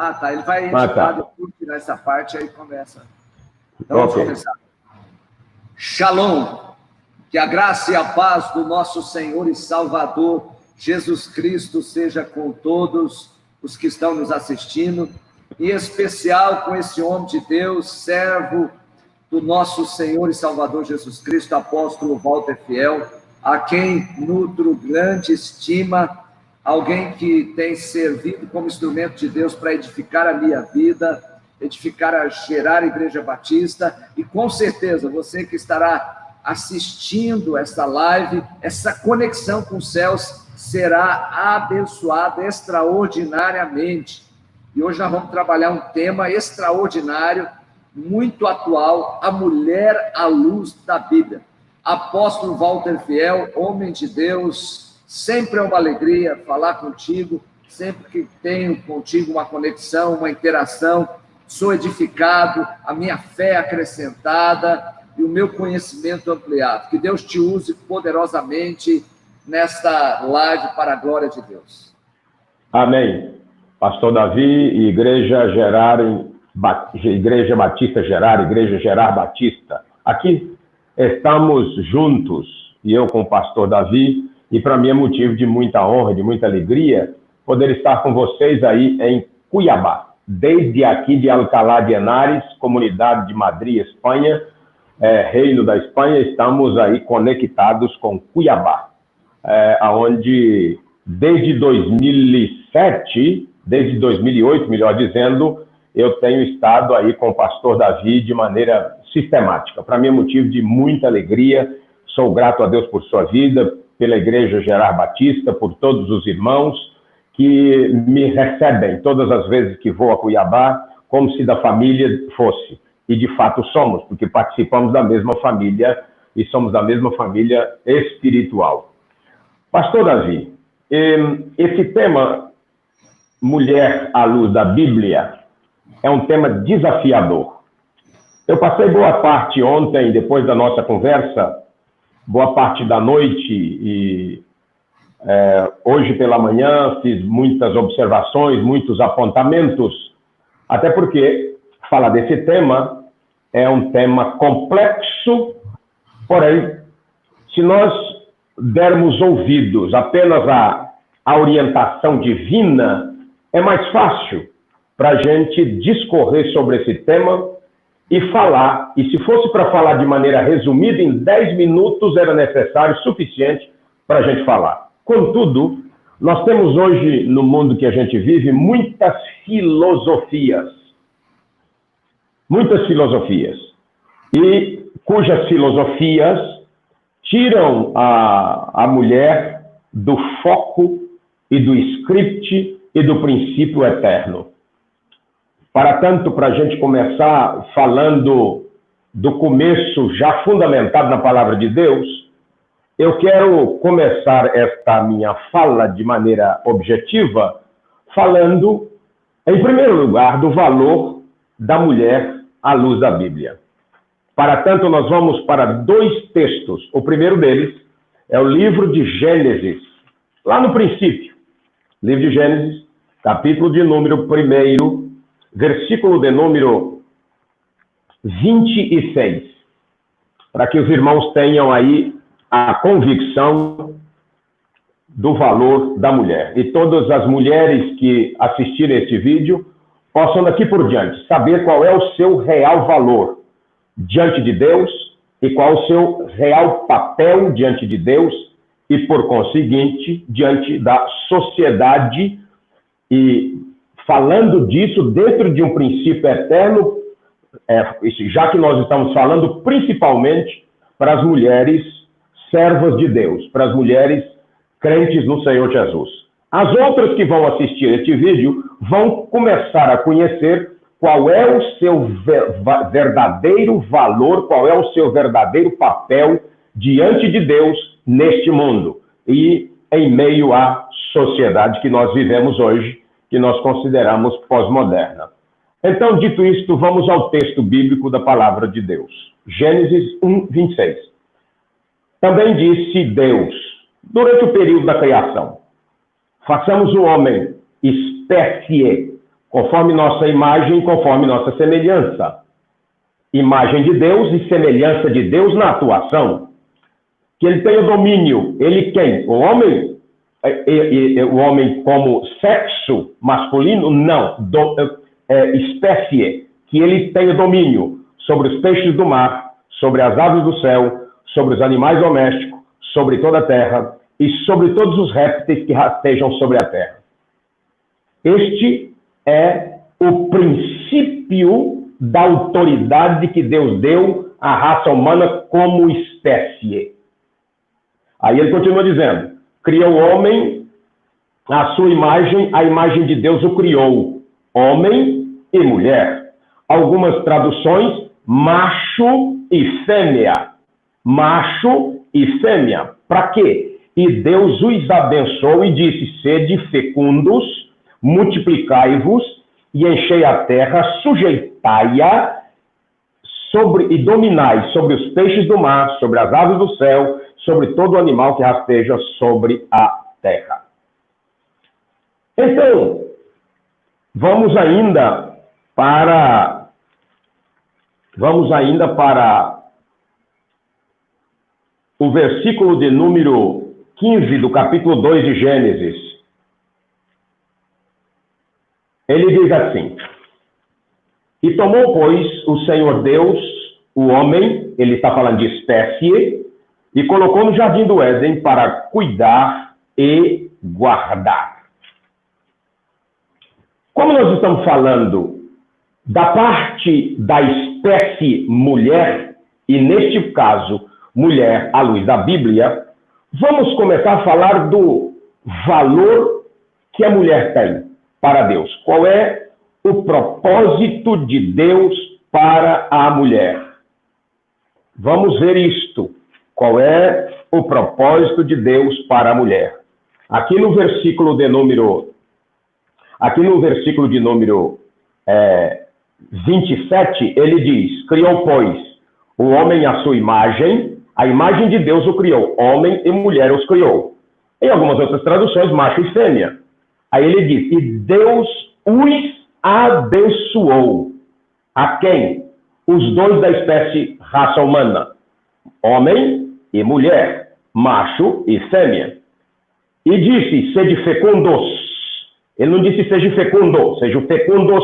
Ah, tá. Ele vai editar depois, tirar essa parte, aí começa. Então, vamos começar. Shalom. Que a graça e a paz do nosso Senhor e Salvador, Jesus Cristo, seja com todos os que estão nos assistindo, em especial com esse homem de Deus, servo do nosso Senhor e Salvador Jesus Cristo, apóstolo Walter Fiel, a quem nutro grande estima, alguém que tem servido como instrumento de Deus para edificar a minha vida, edificar a Gerar Igreja Batista, e com certeza você que estará assistindo essa live, essa conexão com os céus será abençoada extraordinariamente. E hoje nós vamos trabalhar um tema extraordinário, muito atual, a mulher à luz da Bíblia. Apóstolo Walter Fiel, homem de Deus, sempre é uma alegria falar contigo, sempre que tenho contigo uma conexão, uma interação, sou edificado, a minha fé acrescentada e o meu conhecimento ampliado. Que Deus te use poderosamente nesta live para a glória de Deus. Amém. Pastor Davi e Igreja Batista Gerar, Igreja Gerar Batista. Aqui estamos juntos, e eu com o pastor Davi, e para mim é motivo de muita honra, de muita alegria, poder estar com vocês aí em Cuiabá, desde aqui de Alcalá de Henares, comunidade de Madrid, Espanha, Reino da Espanha, estamos aí conectados com Cuiabá, onde desde 2007, desde 2008, melhor dizendo, eu tenho estado aí com o pastor Davi de maneira sistemática. Para mim é motivo de muita alegria, sou grato a Deus por sua vida, pela Igreja Gerar Batista, por todos os irmãos que me recebem todas as vezes que vou a Cuiabá, como se da família fosse. E de fato somos, porque participamos da mesma família e somos da mesma família espiritual. Pastor Davi, esse tema, mulher à luz da Bíblia, é um tema desafiador. Eu passei boa parte ontem, depois da nossa conversa, boa parte da noite e hoje pela manhã fiz muitas observações, muitos apontamentos, até porque falar desse tema é um tema complexo, porém, se nós dermos ouvidos apenas à orientação divina, é mais fácil para a gente discorrer sobre esse tema e falar. E se fosse para falar de maneira resumida, em 10 minutos era necessário, suficiente para a gente falar. Contudo, nós temos hoje, no mundo que a gente vive, muitas filosofias, e cujas filosofias tiram a mulher do foco e do script e do princípio eterno. Para tanto, para a gente começar falando do começo já fundamentado na palavra de Deus, eu quero começar esta minha fala de maneira objetiva, falando, em primeiro lugar, do valor da mulher à luz da Bíblia. Para tanto, nós vamos para 2 textos. O primeiro deles é o livro de Gênesis, lá no princípio. Livro de Gênesis, capítulo de número 1, versículo de número 26. Para que os irmãos tenham aí a convicção do valor da mulher. E todas as mulheres que assistirem este vídeo possam daqui por diante saber qual é o seu real valor diante de Deus e qual o seu real papel diante de Deus e, por conseguinte, diante da sociedade. E falando disso dentro de um princípio eterno, já que nós estamos falando principalmente para as mulheres servas de Deus, para as mulheres crentes no Senhor Jesus. As outras que vão assistir este vídeo vão começar a conhecer qual é o seu verdadeiro valor, qual é o seu verdadeiro papel diante de Deus neste mundo e em meio à sociedade que nós vivemos hoje, que nós consideramos pós-moderna. Então, dito isto, vamos ao texto bíblico da palavra de Deus. Gênesis 1, 26. Também disse Deus, durante o período da criação, façamos o homem, espécie, conforme nossa imagem, conforme nossa semelhança. Imagem de Deus e semelhança de Deus na atuação. Que ele tenha o domínio. Ele quem? O homem? O homem como sexo masculino? Não. Espécie. Que ele tenha domínio sobre os peixes do mar, sobre as aves do céu, sobre os animais domésticos, sobre toda a terra e sobre todos os répteis que rastejam sobre a terra. Este é o princípio da autoridade que Deus deu à raça humana como espécie. Aí ele continua dizendo, criou o homem à sua imagem, a imagem de Deus o criou, homem e mulher. Algumas traduções, macho e fêmea. Macho e fêmea. Para quê? E Deus os abençoou e disse, sede fecundos, multiplicai-vos e enchei a terra, sujeitai-a e dominai sobre os peixes do mar, sobre as aves do céu, sobre todo animal que rasteja sobre a terra. Então, vamos ainda para o versículo de número 15 do capítulo 2 de Gênesis. Ele diz assim, e tomou, pois, o Senhor Deus, o homem, ele está falando de espécie, e colocou no jardim do Éden para cuidar e guardar. Como nós estamos falando da parte da espécie mulher, e neste caso, mulher à luz da Bíblia, vamos começar a falar do valor que a mulher tem para Deus. Qual é o propósito de Deus para a mulher? Vamos ver isto. Qual é o propósito de Deus para a mulher? Aqui no versículo de número 27, ele diz, criou, pois, o homem à sua imagem, a imagem de Deus o criou, homem e mulher os criou. Em algumas outras traduções, macho e fêmea. Aí ele diz, e Deus os abençoou. A quem? Os dois da espécie raça humana. Homem e mulher. Macho e fêmea. E disse, sede fecundos. Ele não disse seja fecundo. Seja fecundos,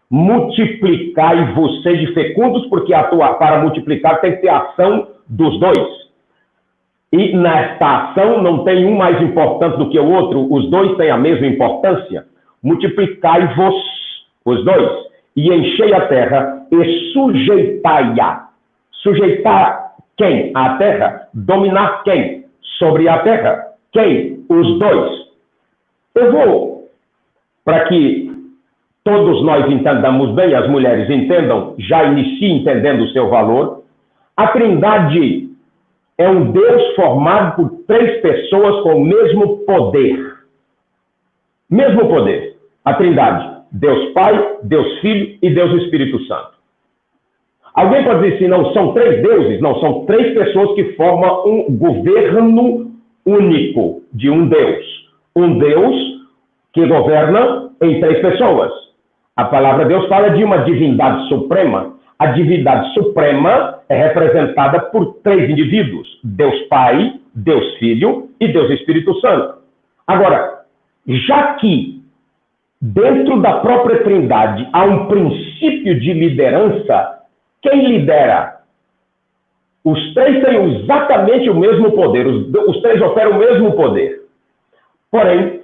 multiplicai-vos. Sede fecundos, porque para multiplicar tem que ter a ação dos dois. E nesta ação não tem um mais importante do que o outro, os dois têm a mesma importância. Multiplicai-vos, os dois, e enchei a terra e sujeitai-a. Sujeitar quem? A terra. Dominar quem? Sobre a terra. Quem? Os dois. Eu vou, para que todos nós entendamos bem, as mulheres entendam, já iniciem entendendo o seu valor. A Trindade é um Deus formado por três pessoas com o mesmo poder. Mesmo poder. A Trindade. Deus Pai, Deus Filho e Deus Espírito Santo. Alguém pode dizer assim, não, são três deuses? Não, são três pessoas que formam um governo único de um Deus. Um Deus que governa em três pessoas. A palavra Deus fala de uma divindade suprema. A divindade suprema é representada por três indivíduos. Deus Pai, Deus Filho e Deus Espírito Santo. Agora, já que dentro da própria Trindade há um princípio de liderança, quem lidera? Os três têm exatamente o mesmo poder. Os três operam o mesmo poder. Porém,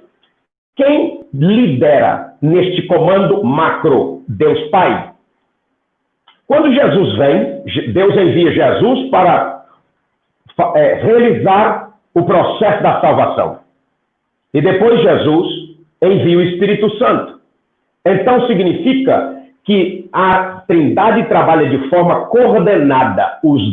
quem lidera neste comando macro? Deus Pai. Quando Jesus vem, Deus envia Jesus para realizar o processo da salvação. E depois Jesus envia o Espírito Santo. Então significa que a Trindade trabalha de forma coordenada. Os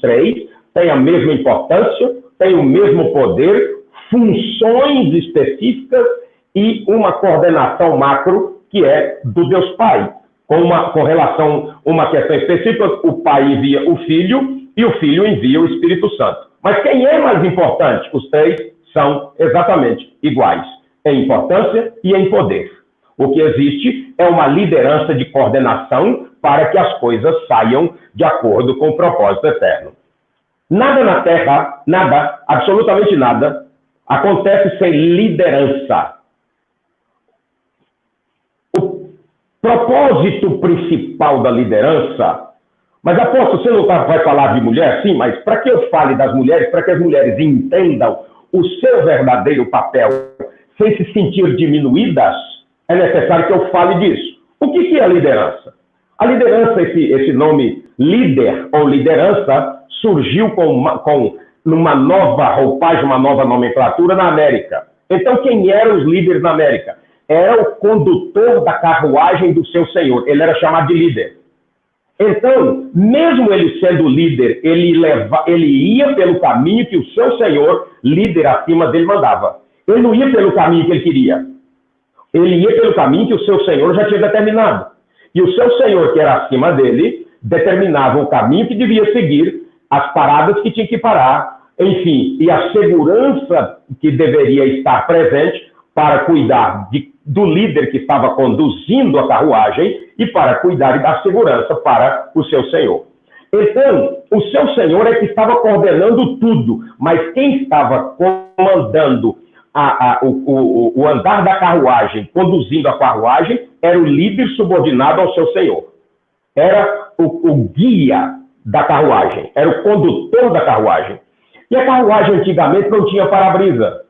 três, têm a mesma importância, têm o mesmo poder, funções específicas e uma coordenação macro que é do Deus Pai. Com relação a uma questão específica, o Pai envia o Filho e o Filho envia o Espírito Santo. Mas quem é mais importante? Os três são exatamente iguais em importância e em poder. O que existe é uma liderança de coordenação para que as coisas saiam de acordo com o propósito eterno. Nada na Terra, nada, absolutamente nada, acontece sem liderança. O propósito principal da liderança... Mas, apóstolo, você não vai falar de mulher? Sim, mas para que eu fale das mulheres, para que as mulheres entendam o seu verdadeiro papel sem se sentir diminuídas, é necessário que eu fale disso. O que é a liderança? A liderança, esse nome líder ou liderança, surgiu com uma nova roupagem, uma nova nomenclatura na América. Então, quem eram os líderes na América? Era o condutor da carruagem do seu senhor. Ele era chamado de líder. Então, mesmo ele sendo líder, ele ia pelo caminho que o seu senhor, líder acima dele, mandava. Ele não ia pelo caminho que ele queria. Ele ia pelo caminho que o seu senhor já tinha determinado. E o seu senhor, que era acima dele, determinava o caminho que devia seguir, as paradas que tinha que parar, enfim, e a segurança que deveria estar presente para cuidar do líder que estava conduzindo a carruagem e para cuidar e dar segurança para o seu senhor. Então, o seu senhor é que estava coordenando tudo, mas quem estava comandando o andar da carruagem, conduzindo a carruagem, era o líder subordinado ao seu senhor. Era o guia da carruagem, era o condutor da carruagem. E a carruagem antigamente não tinha para-brisa.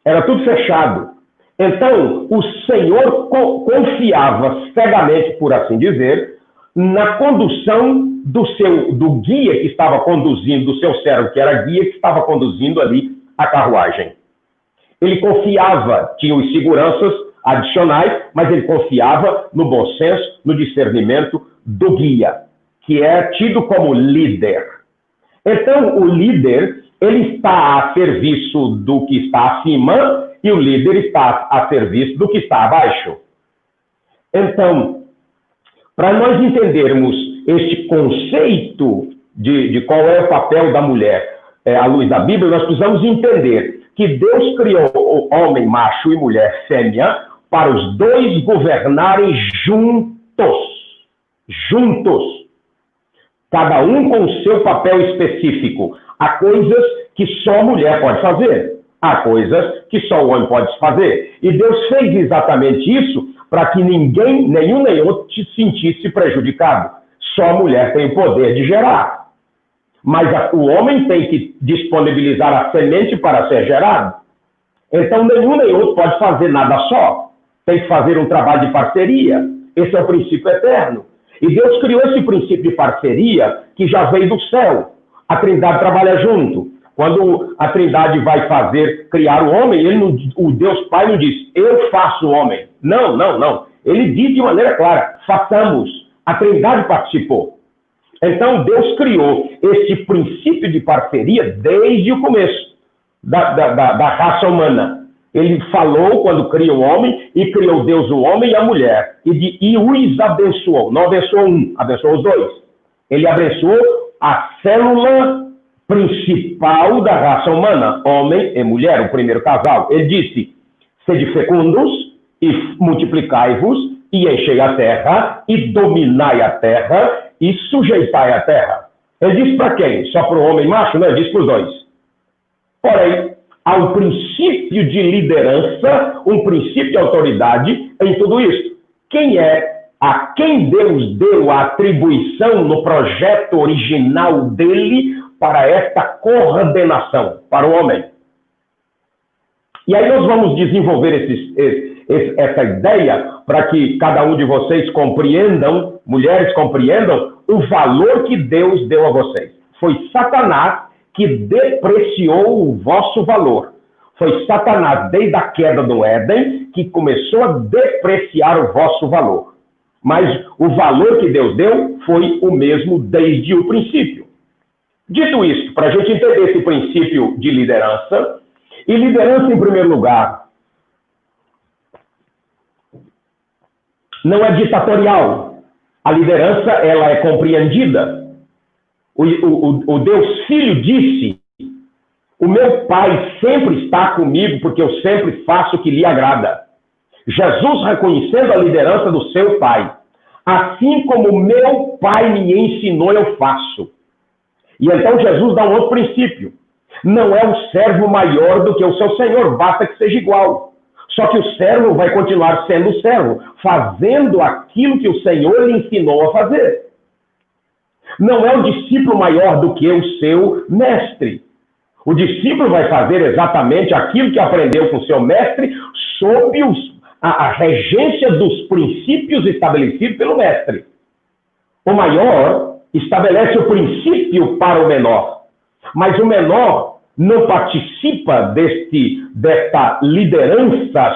Era tudo fechado. Então, o Senhor confiava cegamente, por assim dizer, na condução do guia que estava conduzindo, do seu servo, que era guia, que estava conduzindo ali a carruagem. Ele confiava, tinha os seguranças adicionais, mas ele confiava no bom senso, no discernimento do guia, que é tido como líder. Então, o líder, ele está a serviço do que está acima e o líder está a serviço do que está abaixo. Então, para nós entendermos este conceito de qual é o papel da mulher à luz da Bíblia, nós precisamos entender que Deus criou o homem, macho e mulher, fêmea, para os dois governarem juntos. Juntos. Cada um com o seu papel específico. Há coisas que só a mulher pode fazer. Há coisas que só o homem pode fazer. E Deus fez exatamente isso para que nenhum nem outro se sentisse prejudicado. Só a mulher tem o poder de gerar. Mas o homem tem que disponibilizar a semente para ser gerado. Então, nenhum nem outro pode fazer nada só. Tem que fazer um trabalho de parceria. Esse é o princípio eterno. E Deus criou esse princípio de parceria que já veio do céu. A Trindade trabalha junto. Quando a Trindade vai criar o homem, o Deus Pai não diz, eu faço o homem. Não. Ele diz de maneira clara, façamos. A Trindade participou. Então, Deus criou esse princípio de parceria desde o começo da raça humana. Ele falou quando cria o homem, e criou Deus o homem e a mulher. E os abençoou. Não abençoou um, abençoou os dois. Ele abençoou a célula principal da raça humana, homem e mulher, o primeiro casal. Ele disse, sede fecundos e multiplicai-vos e enchei a terra e dominai a terra e sujeitai a terra. Ele disse para quem? Só para o homem macho? Não, ele disse para os dois. Porém, há um princípio de liderança, um princípio de autoridade em tudo isso. A quem Deus deu a atribuição no projeto original dele para esta coordenação, para o homem. E aí nós vamos desenvolver essa ideia para que cada um de vocês compreendam, mulheres compreendam, o valor que Deus deu a vocês. Foi Satanás que depreciou o vosso valor. Foi Satanás, desde a queda do Éden, que começou a depreciar o vosso valor. Mas o valor que Deus deu foi o mesmo desde o princípio. Dito isso, para a gente entender esse princípio de liderança, e liderança, em primeiro lugar, não é ditatorial. A liderança, ela é compreendida. O Deus Filho disse, o meu Pai sempre está comigo porque eu sempre faço o que lhe agrada. Jesus reconhecendo a liderança do seu pai. Assim como meu pai me ensinou, eu faço. E então Jesus dá um outro princípio. Não é o servo maior do que o seu senhor, basta que seja igual. Só que o servo vai continuar sendo servo, fazendo aquilo que o Senhor lhe ensinou a fazer. Não é o discípulo maior do que o seu mestre. O discípulo vai fazer exatamente aquilo que aprendeu com o seu mestre, sob a regência dos princípios estabelecidos pelo mestre. O maior estabelece o princípio para o menor, mas o menor não participa desta liderança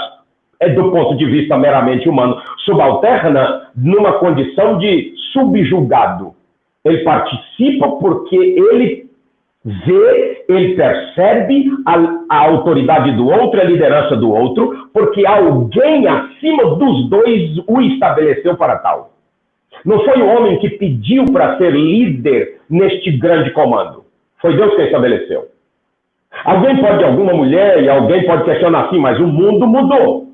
do ponto de vista meramente humano, subalterna, numa condição de subjugado. Ele participa porque ele vê, ele percebe a autoridade do outro, a liderança do outro, porque alguém acima dos dois o estabeleceu para tal. Não foi o homem que pediu para ser líder neste grande comando. Foi Deus quem estabeleceu. Alguma mulher, e alguém pode questionar assim, mas o mundo mudou.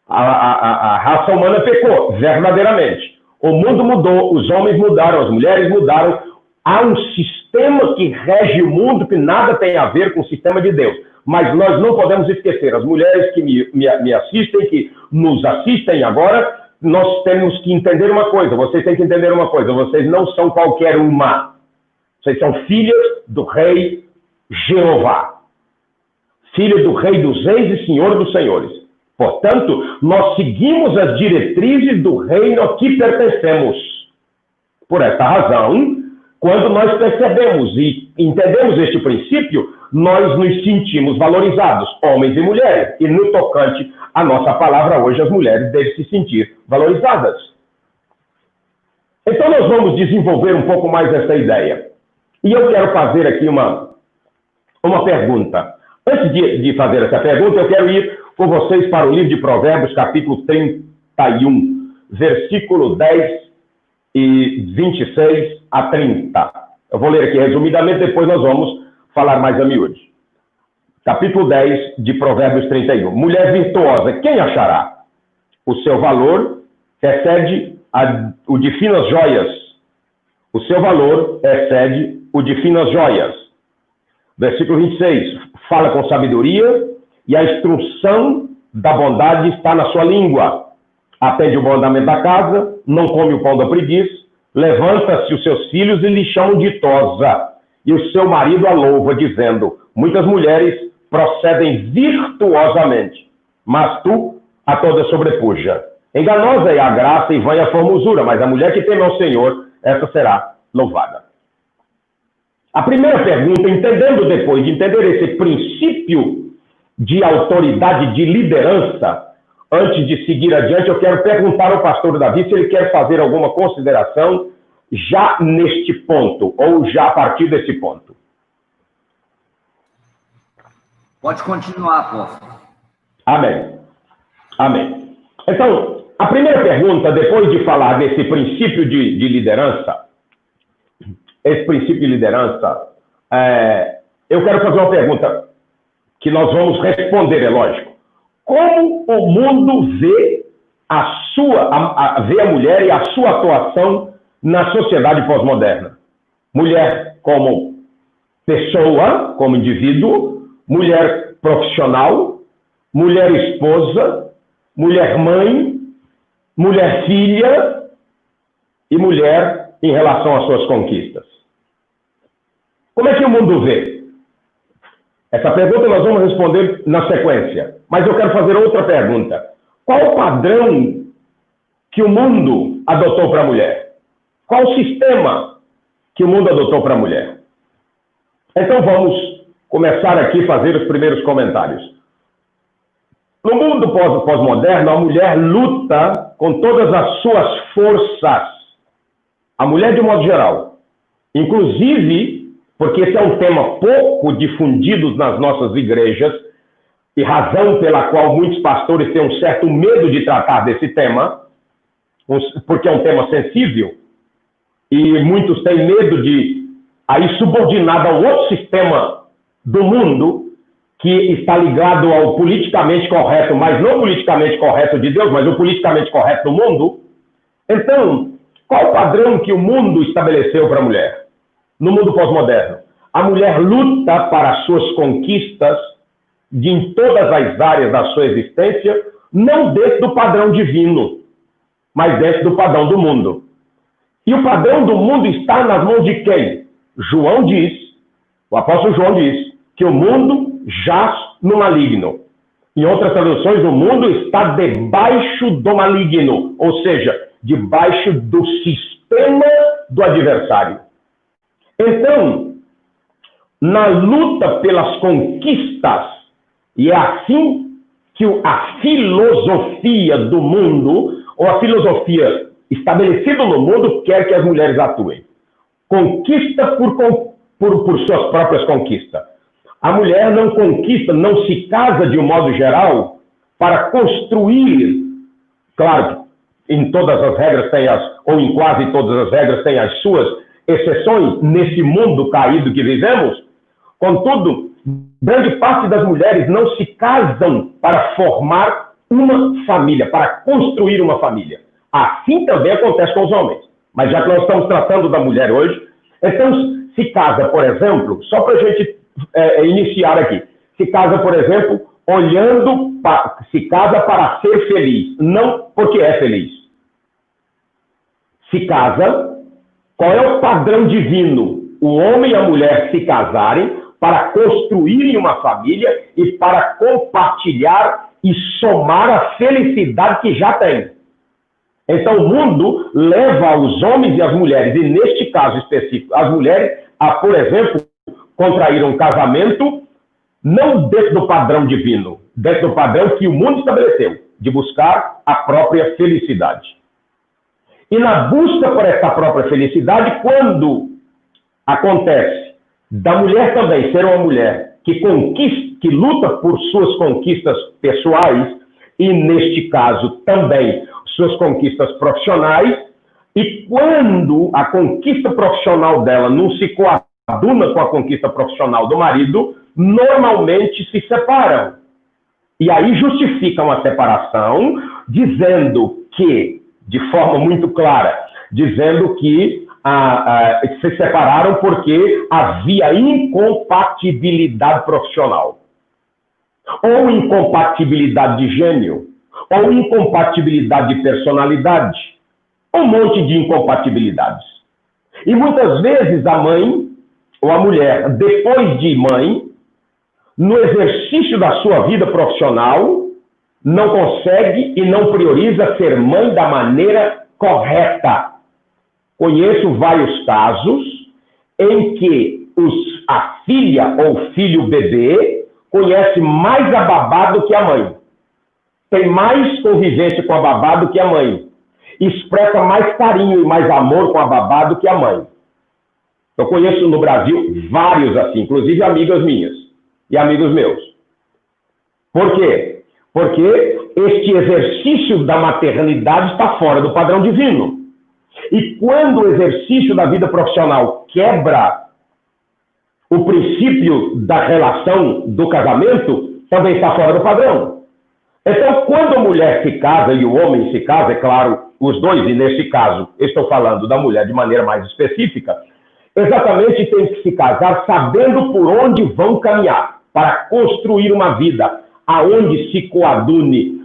A raça humana pecou, verdadeiramente. O mundo mudou, os homens mudaram, as mulheres mudaram. Há um sistema que rege o mundo que nada tem a ver com o sistema de Deus. Mas nós não podemos esquecer, as mulheres que me assistem, que nos assistem agora, nós temos que entender uma coisa, vocês têm que entender uma coisa, vocês não são qualquer uma. Vocês são filhas do rei Jeová. Filha do rei dos reis e senhor dos senhores. Portanto, nós seguimos as diretrizes do reino a que pertencemos. Por esta razão, quando nós percebemos e entendemos este princípio, nós nos sentimos valorizados, homens e mulheres. E no tocante à nossa palavra hoje, as mulheres devem se sentir valorizadas. Então nós vamos desenvolver um pouco mais essa ideia. E eu quero fazer aqui uma pergunta. Antes de fazer essa pergunta, eu quero ir com vocês para o livro de Provérbios, capítulo 31, versículo 10 e 26 a 30. Eu vou ler aqui resumidamente, depois nós vamos falar mais a miúde. Capítulo 10 de Provérbios 31. Mulher virtuosa, quem achará? O seu valor excede o de finas joias. O seu valor excede o de finas joias. Versículo 26. Fala com sabedoria e a instrução da bondade está na sua língua. Atende o bom andamento da casa, não come o pão da preguiça, levanta-se os seus filhos e lhe chamam ditosa. E o seu marido a louva, dizendo, muitas mulheres procedem virtuosamente, mas tu a toda sobrepuja. Enganosa é a graça e vã a formosura, mas a mulher que teme ao Senhor, essa será louvada. A primeira pergunta, entendendo depois de entender esse princípio de autoridade, de liderança, antes de seguir adiante, eu quero perguntar ao pastor Davi se ele quer fazer alguma consideração já neste ponto, ou já a partir desse ponto. Pode continuar, apóstolo. Amém. Amém. Então, a primeira pergunta, depois de falar desse princípio de liderança, esse princípio de liderança, eu quero fazer uma pergunta que nós vamos responder, é lógico. Como o mundo vê vê a mulher e a sua atuação na sociedade pós-moderna? Mulher como pessoa, como indivíduo, mulher profissional, mulher esposa, mulher mãe, mulher filha e mulher em relação às suas conquistas. Como é que o mundo vê? Essa pergunta nós vamos responder na sequência. Mas eu quero fazer outra pergunta. Qual o padrão que o mundo adotou para a mulher? Qual o sistema que o mundo adotou para a mulher? Então vamos começar aqui a fazer os primeiros comentários. No mundo pós-moderno, a mulher luta com todas as suas forças. A mulher de um modo geral. Inclusive, porque esse é um tema pouco difundido nas nossas igrejas, e razão pela qual muitos pastores têm um certo medo de tratar desse tema, porque é um tema sensível, e muitos têm medo de aí subordinado a um outro sistema do mundo, que está ligado ao politicamente correto, mas não politicamente correto de Deus, mas o politicamente correto do mundo. Então, qual o padrão que o mundo estabeleceu para a mulher? No mundo pós-moderno, a mulher luta para as suas conquistas em todas as áreas da sua existência, não dentro do padrão divino, mas dentro do padrão do mundo. E o padrão do mundo está nas mãos de quem? João diz, o apóstolo João diz, que o mundo jaz no maligno. Em outras traduções, o mundo está debaixo do maligno, ou seja, debaixo do sistema do adversário. Então, na luta pelas conquistas, e é assim que a filosofia do mundo, ou a filosofia estabelecida no mundo, quer que as mulheres atuem. Conquista por suas próprias conquistas. A mulher não conquista, não se casa de um modo geral para construir, claro, em todas as regras tem ou em quase todas as regras tem as suas exceções nesse mundo caído que vivemos. Contudo, grande parte das mulheres não se casam para formar uma família, para construir uma família. Assim também acontece com os homens. Mas já que nós estamos tratando da mulher hoje, então se casa, por exemplo, só para a gente iniciar aqui, se casa, por exemplo, se casa para ser feliz, não porque é feliz. Se casa, qual é o padrão divino? O homem e a mulher se casarem para construírem uma família e para compartilhar e somar a felicidade que já tem. Então o mundo leva os homens e as mulheres, e neste caso específico, as mulheres a, por exemplo, contrair um casamento não dentro do padrão divino, dentro do padrão que o mundo estabeleceu, de buscar a própria felicidade. E na busca por essa própria felicidade, quando acontece da mulher também ser uma mulher que luta por suas conquistas pessoais, e neste caso também suas conquistas profissionais, e quando a conquista profissional dela não se coaduna com a conquista profissional do marido, normalmente se separam. E aí justificam a separação, dizendo que, de forma muito clara, dizendo que se separaram porque havia incompatibilidade profissional, ou incompatibilidade de gênio, ou incompatibilidade de personalidade, um monte de incompatibilidades. E muitas vezes a mãe, ou a mulher, depois de mãe, no exercício da sua vida profissional, não consegue e não prioriza ser mãe da maneira correta. Conheço vários casos em que a filha ou filho bebê conhece mais a babá do que a mãe. Tem mais convivência com a babá do que a mãe. Expressa mais carinho e mais amor com a babá do que a mãe. Eu conheço no Brasil vários assim, inclusive amigas minhas e amigos meus. Por quê? Porque este exercício da maternidade está fora do padrão divino. E quando o exercício da vida profissional quebra o princípio da relação do casamento, também está fora do padrão. Então, quando a mulher se casa e o homem se casa, é claro, os dois, e nesse caso, estou falando da mulher de maneira mais específica, exatamente tem que se casar sabendo por onde vão caminhar, para construir uma vida aonde se coadune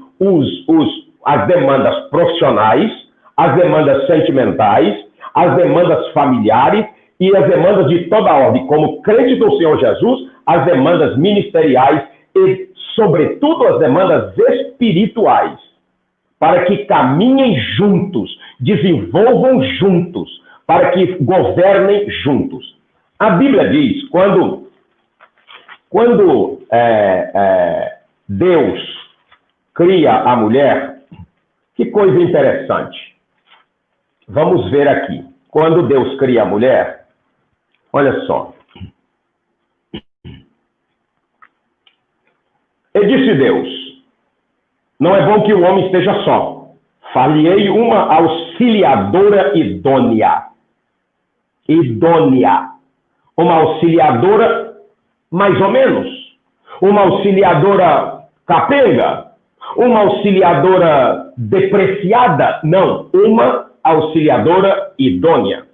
as demandas profissionais, as demandas sentimentais, as demandas familiares e as demandas de toda a ordem, como crente do Senhor Jesus, as demandas ministeriais e, sobretudo, as demandas espirituais, para que caminhem juntos, desenvolvam juntos, para que governem juntos. A Bíblia diz, quando Deus cria a mulher, que coisa interessante. Vamos ver aqui. Quando Deus cria a mulher, olha só. E disse Deus, não é bom que o homem esteja só. Falei uma auxiliadora idônea. Idônea. Uma auxiliadora, mais ou menos. Uma auxiliadora capenga? Uma auxiliadora depreciada? Não, uma auxiliadora idônea.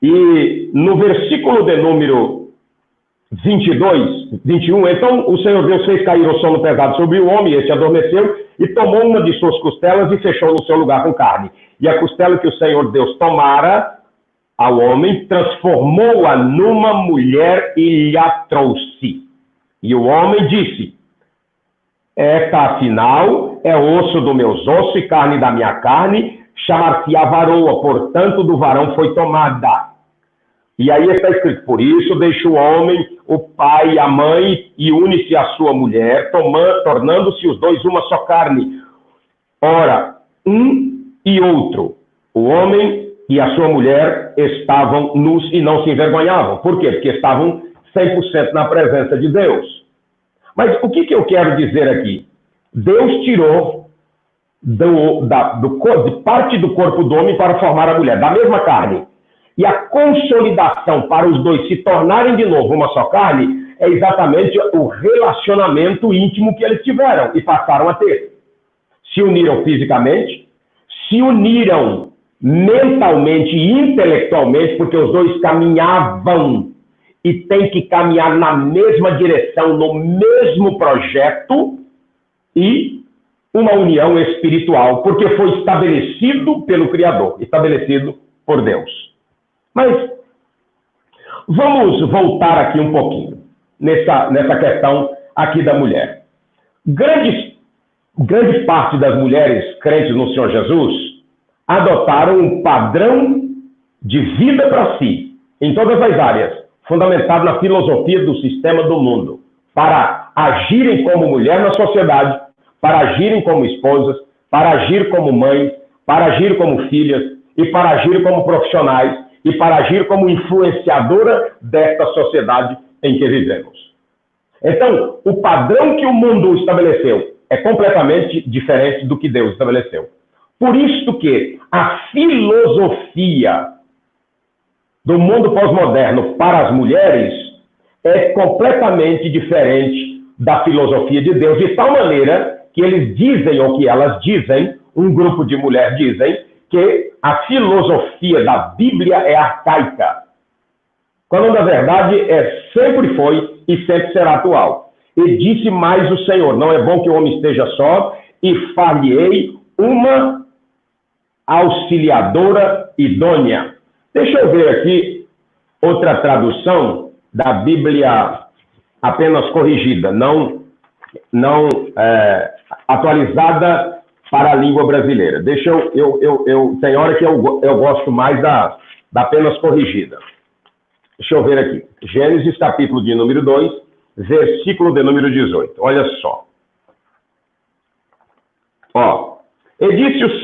E no versículo de número 21, então o Senhor Deus fez cair o sono pesado sobre o homem, e este adormeceu, e tomou uma de suas costelas e fechou no seu lugar com carne. E a costela que o Senhor Deus tomara ao homem, transformou-a numa mulher e lhe a trouxe. E o homem disse: esta, afinal, é osso dos meus ossos e carne da minha carne, chamar-se-á varoa, portanto, do varão foi tomada. E aí está escrito: por isso deixa o homem, o pai e a mãe, e une-se à sua mulher, tornando-se os dois uma só carne. Ora, um e outro, o homem e a sua mulher, estavam nus e não se envergonhavam. Por quê? Porque estavam 100% na presença de Deus. Mas o que eu quero dizer aqui? Deus tirou de parte do corpo do homem para formar a mulher, da mesma carne. E a consolidação para os dois se tornarem de novo uma só carne é exatamente o relacionamento íntimo que eles tiveram e passaram a ter. Se uniram fisicamente, se uniram mentalmente e intelectualmente, porque os dois caminhavam e têm que caminhar na mesma direção, no mesmo projeto, e uma união espiritual, porque foi estabelecido pelo Criador, estabelecido por Deus. Mas vamos voltar aqui um pouquinho, nessa questão aqui da mulher. Grande parte das mulheres crentes no Senhor Jesus adotaram um padrão de vida para si, em todas as áreas, fundamentado na filosofia do sistema do mundo, para agirem como mulher na sociedade, para agirem como esposas, para agir como mães, para agir como filhas, e para agir como profissionais, e para agir como influenciadora desta sociedade em que vivemos. Então, o padrão que o mundo estabeleceu é completamente diferente do que Deus estabeleceu. Por isso que a filosofia do mundo pós-moderno para as mulheres é completamente diferente da filosofia de Deus, de tal maneira que eles dizem, ou que elas dizem, um grupo de mulheres dizem, que a filosofia da Bíblia é arcaica, quando na verdade sempre foi e sempre será atual. E disse mais o Senhor: não é bom que o homem esteja só, e far-lhe-ei uma auxiliadora idônea. Deixa eu ver aqui outra tradução da Bíblia apenas corrigida, não atualizada para a língua brasileira. Deixa tem hora que eu gosto mais da apenas corrigida. Deixa eu ver aqui. Gênesis, capítulo de número 2, versículo de número 18. Olha só. Ó, e disse o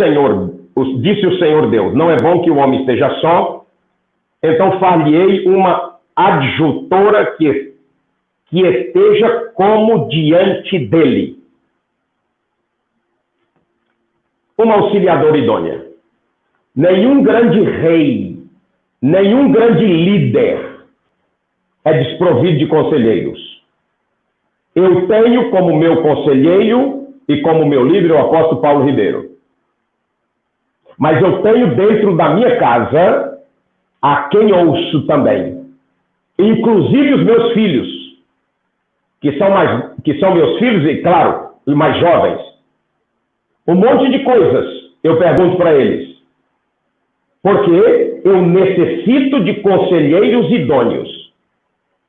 Senhor Deus: não é bom que o homem esteja só, então far-lhe-ei uma adjutora que esteja como diante dele. Uma auxiliadora idônea. Nenhum grande rei, nenhum grande líder é desprovido de conselheiros. Eu tenho como meu conselheiro e como meu líder o apóstolo Paulo Ribeiro. Mas eu tenho dentro da minha casa a quem ouço também. Inclusive os meus filhos, que são meus filhos e, claro, os mais jovens. Um monte de coisas eu pergunto para eles. Porque eu necessito de conselheiros idôneos.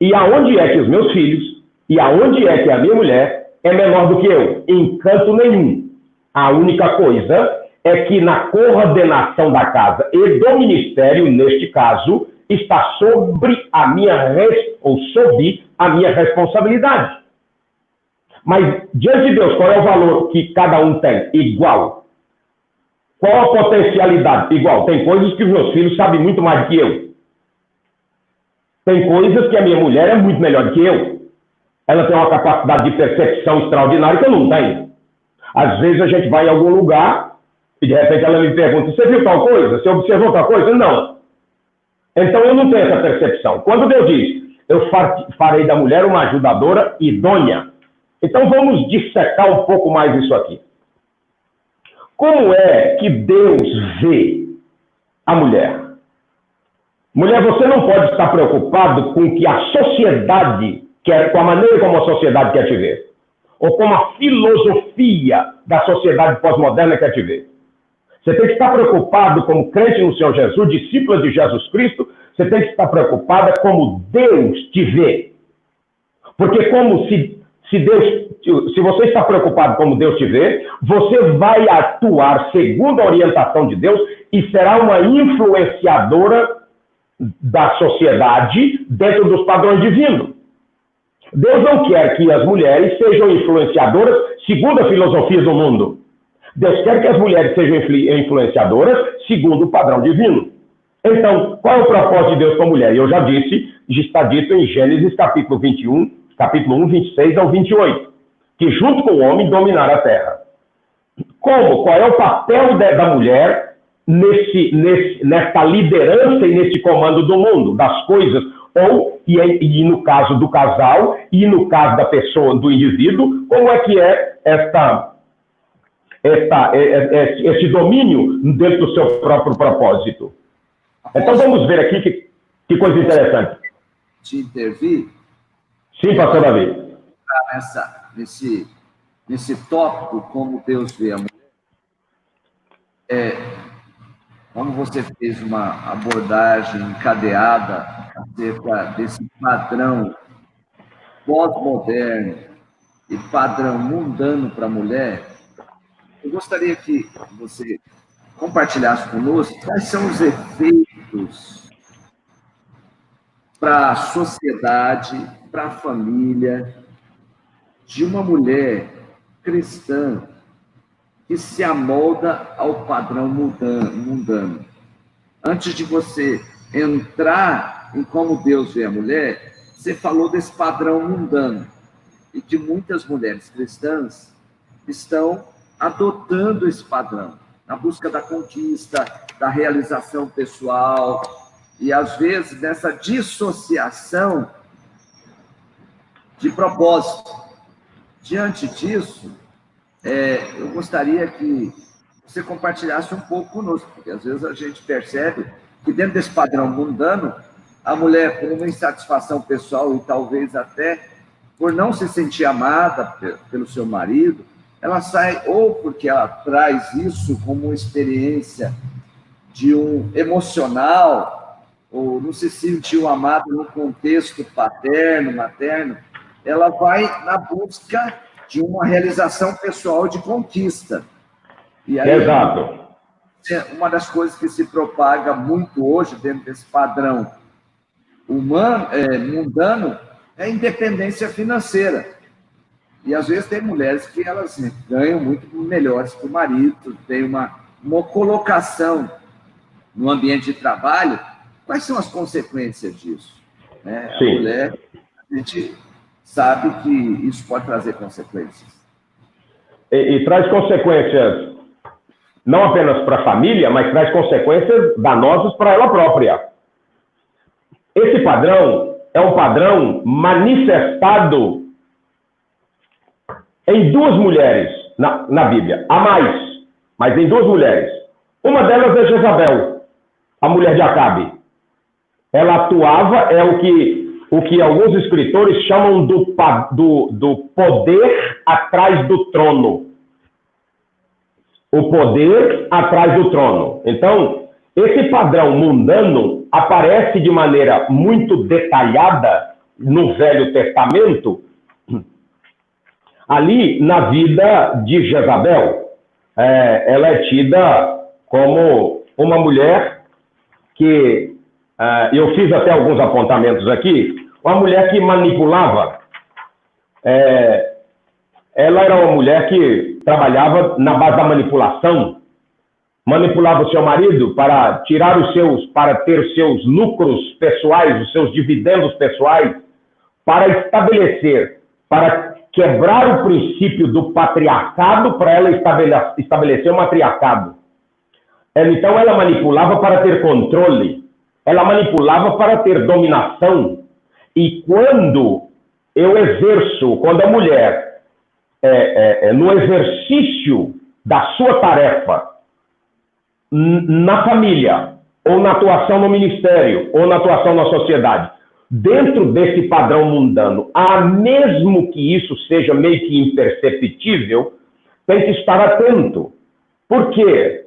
E aonde é que os meus filhos, e aonde é que a minha mulher é menor do que eu? Em canto nenhum. A única coisa é que na coordenação da casa e do ministério, neste caso, está sob a minha responsabilidade. Mas, diante de Deus, qual é o valor que cada um tem? Igual. Qual a potencialidade? Igual. Tem coisas que os meus filhos sabem muito mais do que eu. Tem coisas que a minha mulher é muito melhor do que eu. Ela tem uma capacidade de percepção extraordinária que eu não tenho. Às vezes a gente vai em algum lugar e de repente ela me pergunta: você viu tal coisa? Você observou tal coisa? Não. Então eu não tenho essa percepção. Quando Deus diz: eu farei da mulher uma ajudadora idônea. Então vamos dissecar um pouco mais isso aqui. Como é que Deus vê a mulher? Mulher, você não pode estar preocupado com que a sociedade quer, com a maneira como a sociedade quer te ver, ou como a filosofia da sociedade pós-moderna quer te ver. Você tem que estar preocupado como crente no Senhor Jesus, discípula de Jesus Cristo, você tem que estar preocupada como Deus te vê. Porque como se você está preocupado como Deus te vê, você vai atuar segundo a orientação de Deus e será uma influenciadora da sociedade dentro dos padrões divinos. Deus não quer que as mulheres sejam influenciadoras segundo a filosofia do mundo. Deus quer que as mulheres sejam influenciadoras segundo o padrão divino. Então, qual é o propósito de Deus com a mulher? Eu já disse, está dito em Gênesis capítulo 1, 26 ao 28, que junto com o homem dominará a terra. Como? Qual é o papel da mulher nesta liderança e nesse comando do mundo, das coisas, e no caso do casal, e no caso da pessoa, do indivíduo, como é que é esse domínio dentro do seu próprio propósito? Então vamos ver aqui que coisa interessante. Te intervir? Sim, pastor Davi. Nesse tópico, como Deus vê a mulher, como você fez uma abordagem encadeada acerca desse padrão pós-moderno e padrão mundano para a mulher, eu gostaria que você compartilhasse conosco quais são os efeitos para a sociedade, para a família, de uma mulher cristã que se amolda ao padrão mundano. Antes de você entrar em como Deus vê a mulher, você falou desse padrão mundano e que muitas mulheres cristãs estão adotando esse padrão, na busca da conquista, da realização pessoal, e às vezes nessa dissociação de propósito. Diante disso, eu gostaria que você compartilhasse um pouco conosco, porque às vezes a gente percebe que dentro desse padrão mundano, a mulher, por uma insatisfação pessoal e talvez até por não se sentir amada pelo seu marido, ela sai ou porque ela traz isso como uma experiência de um emocional, ou não se sentiu amada no contexto paterno, materno, ela vai na busca de uma realização pessoal de conquista. E aí, exato. Uma das coisas que se propaga muito hoje dentro desse padrão mundano é a independência financeira. E às vezes tem mulheres que elas ganham muito melhores que o marido, tem uma colocação no ambiente de trabalho. Quais são as consequências disso? A mulher, a gente sabe que isso pode trazer consequências. E traz consequências não apenas para a família, mas traz consequências danosas para ela própria. Esse padrão é um padrão manifestado em duas mulheres na Bíblia. Há mais, mas em duas mulheres. Uma delas é Jezabel, a mulher de Acabe. Ela atuava, o que alguns escritores chamam do poder atrás do trono. O poder atrás do trono. Então, esse padrão mundano aparece de maneira muito detalhada no Velho Testamento, ali na vida de Jezabel. Ela é tida como uma mulher que, eu fiz até alguns apontamentos aqui, uma mulher que manipulava. Ela era uma mulher que trabalhava na base da manipulação, manipulava o seu marido para ter os seus lucros pessoais, os seus dividendos pessoais, para quebrar o princípio do patriarcado, para ela estabelecer o matriarcado. Então ela manipulava para ter controle, ela manipulava para ter dominação, E quando eu exerço, quando a mulher, no exercício da sua tarefa, na família, ou na atuação no ministério, ou na atuação na sociedade, dentro desse padrão mundano, mesmo que isso seja meio que imperceptível, tem que estar atento. Por quê?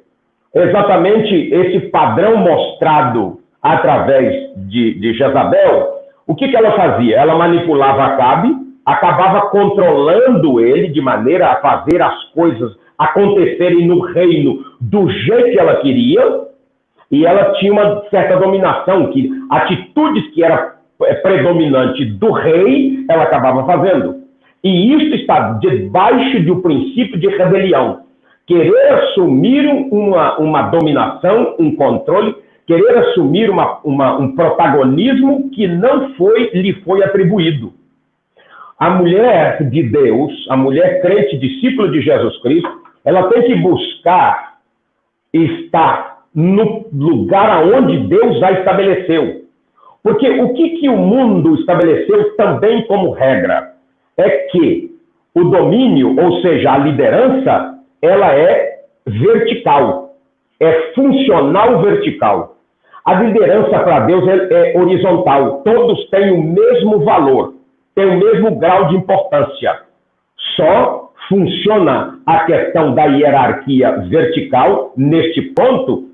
Exatamente esse padrão mostrado através de Jezabel, o que ela fazia? Ela manipulava Acabe, acabava controlando ele de maneira a fazer as coisas acontecerem no reino do jeito que ela queria, e ela tinha uma certa dominação, que atitudes que era predominante do rei, ela acabava fazendo. E isso está debaixo do princípio de rebelião. Querer assumir uma dominação, um controle, querer assumir um protagonismo que não lhe foi atribuído. A mulher de Deus, a mulher crente, discípula de Jesus Cristo, ela tem que buscar estar no lugar aonde Deus a estabeleceu. Porque o que o mundo estabeleceu também como regra é que o domínio, ou seja, a liderança, ela é vertical, é funcional vertical. A liderança para Deus é horizontal, todos têm o mesmo valor, têm o mesmo grau de importância. Só funciona a questão da hierarquia vertical, neste ponto,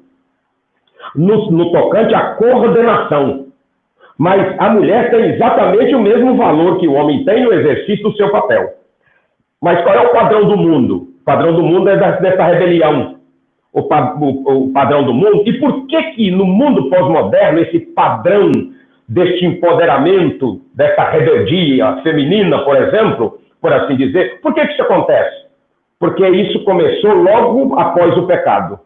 no tocante à coordenação. Mas a mulher tem exatamente o mesmo valor que o homem tem no exercício do seu papel. Mas qual é o padrão do mundo? O padrão do mundo é dessa rebelião. O padrão do mundo. E por que no mundo pós-moderno esse padrão deste empoderamento, dessa rebeldia feminina, por exemplo, por assim dizer, por que isso acontece? Porque isso começou logo após o pecado.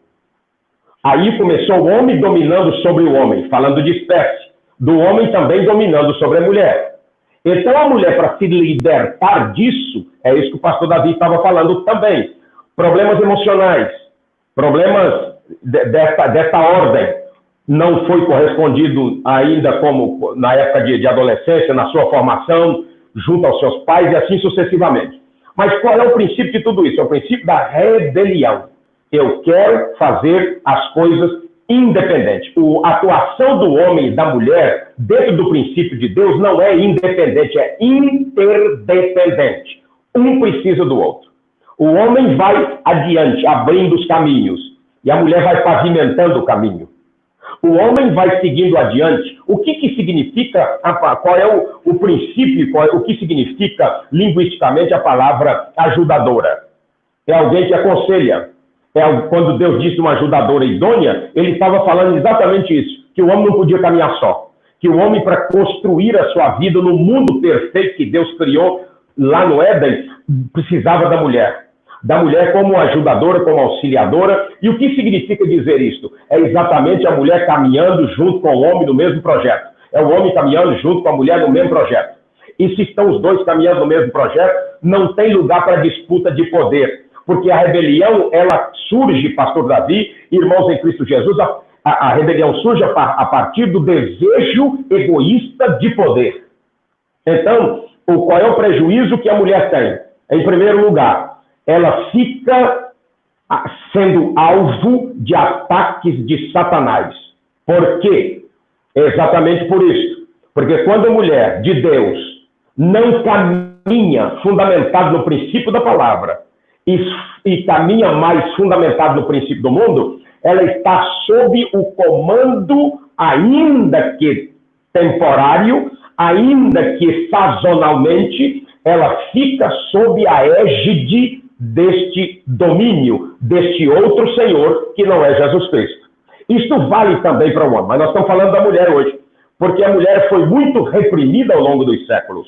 Aí começou o homem dominando sobre o homem, falando de espécie. Do homem também dominando sobre a mulher. Então a mulher, para se libertar disso, é isso que o pastor Davi estava falando também. Problemas emocionais, problemas dessa ordem, não foi correspondido ainda como na época de adolescência, na sua formação, junto aos seus pais e assim sucessivamente. Mas qual é o princípio de tudo isso? É o princípio da rebelião. Eu quero fazer as coisas independente. A atuação do homem e da mulher, dentro do princípio de Deus, não é independente, é interdependente. Um precisa do outro. O homem vai adiante, abrindo os caminhos, e a mulher vai pavimentando o caminho. O homem vai seguindo adiante. O que significa, qual é o princípio, o que significa linguisticamente a palavra ajudadora? É alguém que aconselha. Quando Deus disse uma ajudadora idônea, ele estava falando exatamente isso, que o homem não podia caminhar só, que o homem, para construir a sua vida no mundo perfeito que Deus criou lá no Éden, precisava da mulher como ajudadora, como auxiliadora. E o que significa dizer isto? É exatamente a mulher caminhando junto com o homem no mesmo projeto, é o homem caminhando junto com a mulher no mesmo projeto. E se estão os dois caminhando no mesmo projeto, não tem lugar para disputa de poder. Porque a rebelião, ela surge, pastor Davi, irmãos em Cristo Jesus, a rebelião surge a partir do desejo egoísta de poder. Então, qual é o prejuízo que a mulher tem? Em primeiro lugar, ela fica sendo alvo de ataques de Satanás. Por quê? Exatamente por isso. Porque quando a mulher de Deus não caminha fundamentado no princípio da palavra, e caminha mais fundamentado no princípio do mundo, ela está sob o comando, ainda que temporário, ainda que sazonalmente, ela fica sob a égide deste domínio, deste outro Senhor, que não é Jesus Cristo. Isto vale também para o homem, mas nós estamos falando da mulher hoje, porque a mulher foi muito reprimida ao longo dos séculos.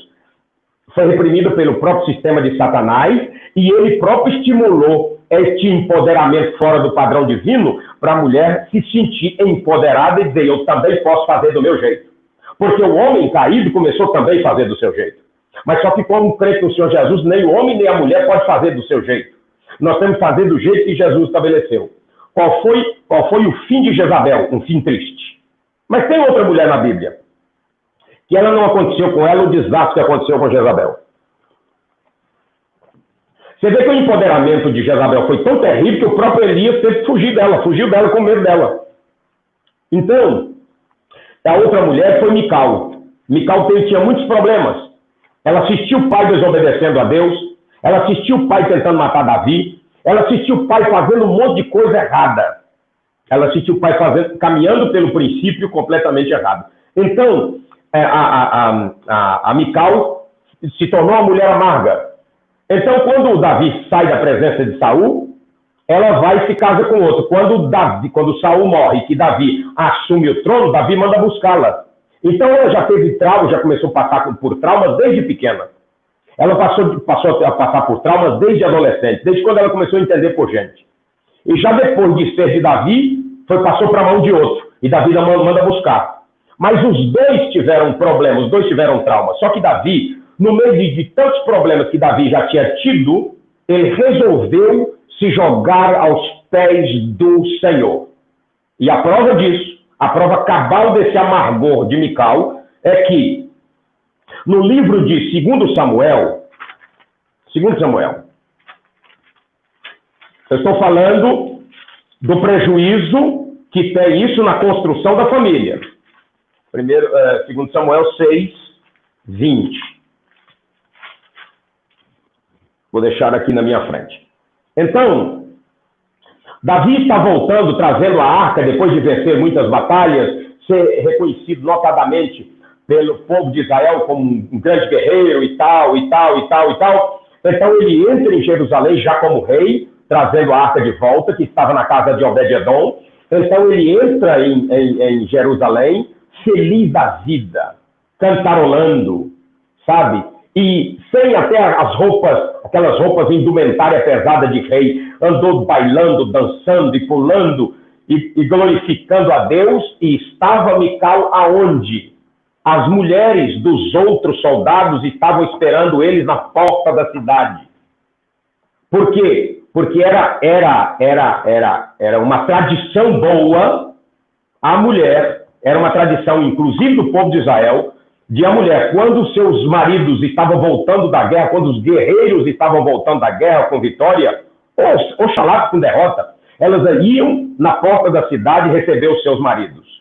Foi reprimido pelo próprio sistema de Satanás, e ele próprio estimulou este empoderamento fora do padrão divino para a mulher se sentir empoderada e dizer, eu também posso fazer do meu jeito. Porque o homem caído começou também a fazer do seu jeito. Mas só que como crente no Senhor Jesus, nem o homem nem a mulher pode fazer do seu jeito. Nós temos que fazer do jeito que Jesus estabeleceu. Qual foi o fim de Jezabel? Um fim triste. Mas tem outra mulher na Bíblia que ela não aconteceu com ela o desastre que aconteceu com Jezabel. Você vê que o empoderamento de Jezabel foi tão terrível que o próprio Elias teve que fugir dela, fugiu dela com medo dela. Então, a outra mulher foi Mical. Mical tinha muitos problemas. Ela assistiu o pai desobedecendo a Deus, ela assistiu o pai tentando matar Davi, ela assistiu o pai fazendo um monte de coisa errada. Ela assistiu o pai caminhando pelo princípio completamente errado. Então, a Mical se tornou uma mulher amarga. Então, quando o Davi sai da presença de Saul, ela vai e se casa com outro. Quando Saul morre e que Davi assume o trono, Davi manda buscá-la. Então, ela já teve trauma, já começou a passar por traumas desde pequena. Ela passou a passar por traumas desde adolescente, desde quando ela começou a entender por gente. E já depois de ser de Davi, passou para a mão de outro. E Davi manda buscar. Mas os dois tiveram problemas, os dois tiveram trauma. Só que Davi, no meio de tantos problemas que Davi já tinha tido, ele resolveu se jogar aos pés do Senhor. E a prova disso, a prova cabal desse amargor de Mical, é que no livro de 2 Samuel, eu estou falando do prejuízo que tem isso na construção da família. 2 Samuel 6, 20. Vou deixar aqui na minha frente. Então, Davi está voltando, trazendo a arca, depois de vencer muitas batalhas, ser reconhecido notadamente pelo povo de Israel como um grande guerreiro e tal. Então ele entra em Jerusalém já como rei, trazendo a arca de volta, que estava na casa de Obed-edom. Então ele entra em Jerusalém, feliz da vida, cantarolando, sabe? E sem até aquelas roupas indumentária pesada de rei, andou bailando, dançando e pulando e glorificando a Deus. E estava Mical aonde? As mulheres dos outros soldados estavam esperando eles na porta da cidade. Por quê? Porque era uma tradição boa, a mulher, era uma tradição inclusive do povo de Israel, de a mulher, quando seus maridos estavam voltando da guerra, quando os guerreiros estavam voltando da guerra com vitória, ou Oxalá com derrota, elas iam na porta da cidade receber os seus maridos.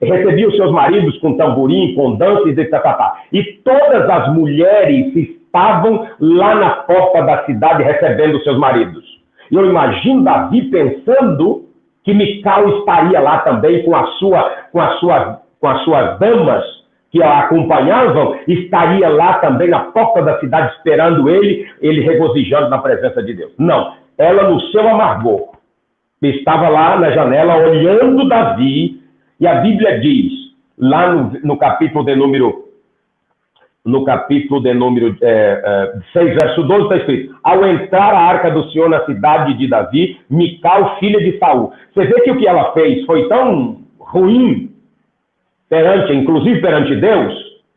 Recebiam os seus maridos com tamborim, com danças e tal. E todas as mulheres estavam lá na porta da cidade recebendo os seus maridos. E eu imagino Davi pensando que Mical estaria lá também com as suas damas que a acompanhavam, estaria lá também na porta da cidade esperando ele regozijando na presença de Deus. Não, ela no seu amargor estava lá na janela olhando Davi, e a Bíblia diz, lá no capítulo de número 6, verso 12, está escrito: ao entrar a arca do Senhor na cidade de Davi, Mical, filha de Saul. Você vê que o que ela fez foi tão ruim, inclusive perante Deus,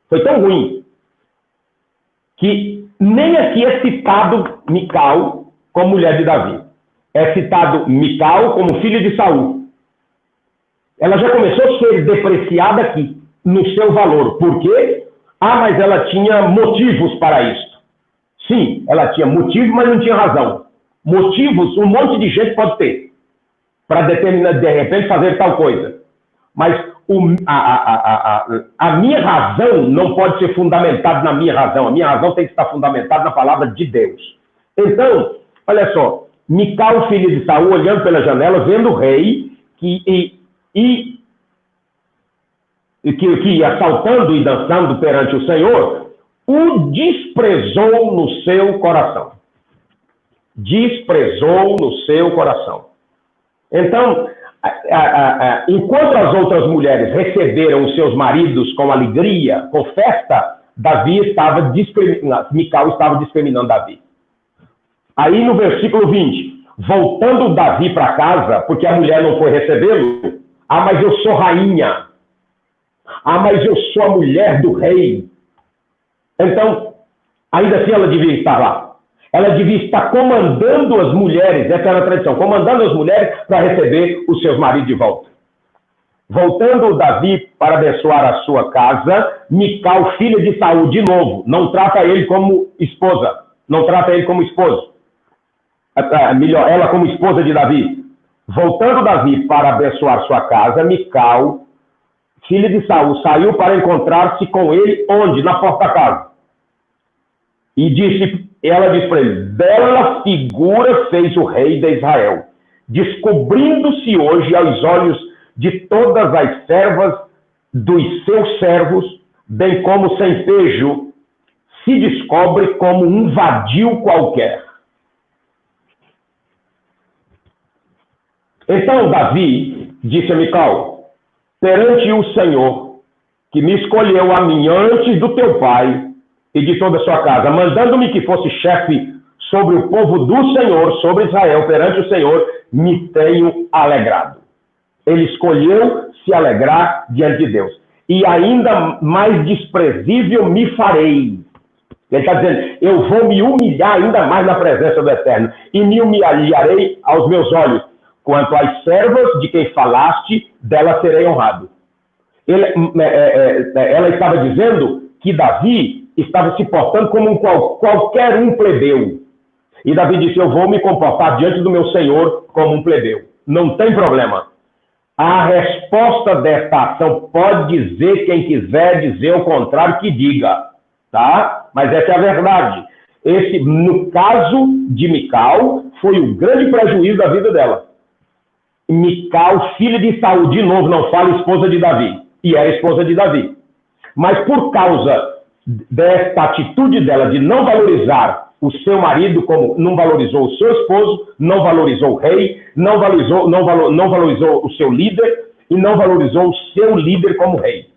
foi tão ruim, que nem aqui é citado Mical como mulher de Davi. É citado Mical como filha de Saul. Ela já começou a ser depreciada aqui, no seu valor. Por quê? Mas ela tinha motivos para isso. Sim, ela tinha motivos, mas não tinha razão. Motivos, um monte de gente pode ter, para determinar, de repente, fazer tal coisa. Mas a minha razão não pode ser fundamentada na minha razão. A minha razão tem que estar fundamentada na palavra de Deus. Então, olha só, Mical, filha de Saul, olhando pela janela, vendo o rei que ia saltando e dançando perante o Senhor, o desprezou no seu coração. Desprezou no seu coração. Então, enquanto as outras mulheres receberam os seus maridos com alegria, com festa, Mical estava discriminando Davi. Aí no versículo 20, voltando Davi para casa, porque a mulher não foi recebê-lo, mas eu sou rainha, mas eu sou a mulher do rei. Então, ainda assim ela devia estar lá. Ela devia estar comandando as mulheres, essa era a tradição, comandando as mulheres para receber os seus maridos de volta. Voltando Davi para abençoar a sua casa, Mical, filha de Saul, de novo, não trata ele como esposa, não trata ele como esposo, melhor, ela como esposa de Davi. Voltando Davi para abençoar sua casa, Mical, filha de Saul, saiu para encontrar-se com ele, onde? Na porta da casa. E ela disse para ele, bela figura fez o rei de Israel, descobrindo-se hoje aos olhos de todas as servas dos seus servos, bem como sem pejo, se descobre como um vadio qualquer. Então Davi disse a Mical, perante o Senhor, que me escolheu a mim antes do teu pai e de toda a sua casa, mandando-me que fosse chefe sobre o povo do Senhor, sobre Israel, perante o Senhor, me tenho alegrado. Ele escolheu se alegrar diante de Deus. E ainda mais desprezível me farei. Ele está dizendo, eu vou me humilhar ainda mais na presença do Eterno, e me humilharei aos meus olhos. Quanto às servas de quem falaste, delas serei honrado. Ela estava dizendo que Davi estava se portando como qualquer um plebeu. E Davi disse, eu vou me comportar diante do meu Senhor como um plebeu. Não tem problema. A resposta desta ação pode dizer, quem quiser dizer o contrário, que diga. Tá? Mas essa é a verdade. No caso de Mical, foi o grande prejuízo da vida dela. Mical, filha de Saul, de novo, não fala esposa de Davi. E era esposa de Davi. Mas por causa desta atitude dela de não valorizar o seu marido, como não valorizou o seu esposo, não valorizou o rei, não valorizou o seu líder e não valorizou o seu líder como rei.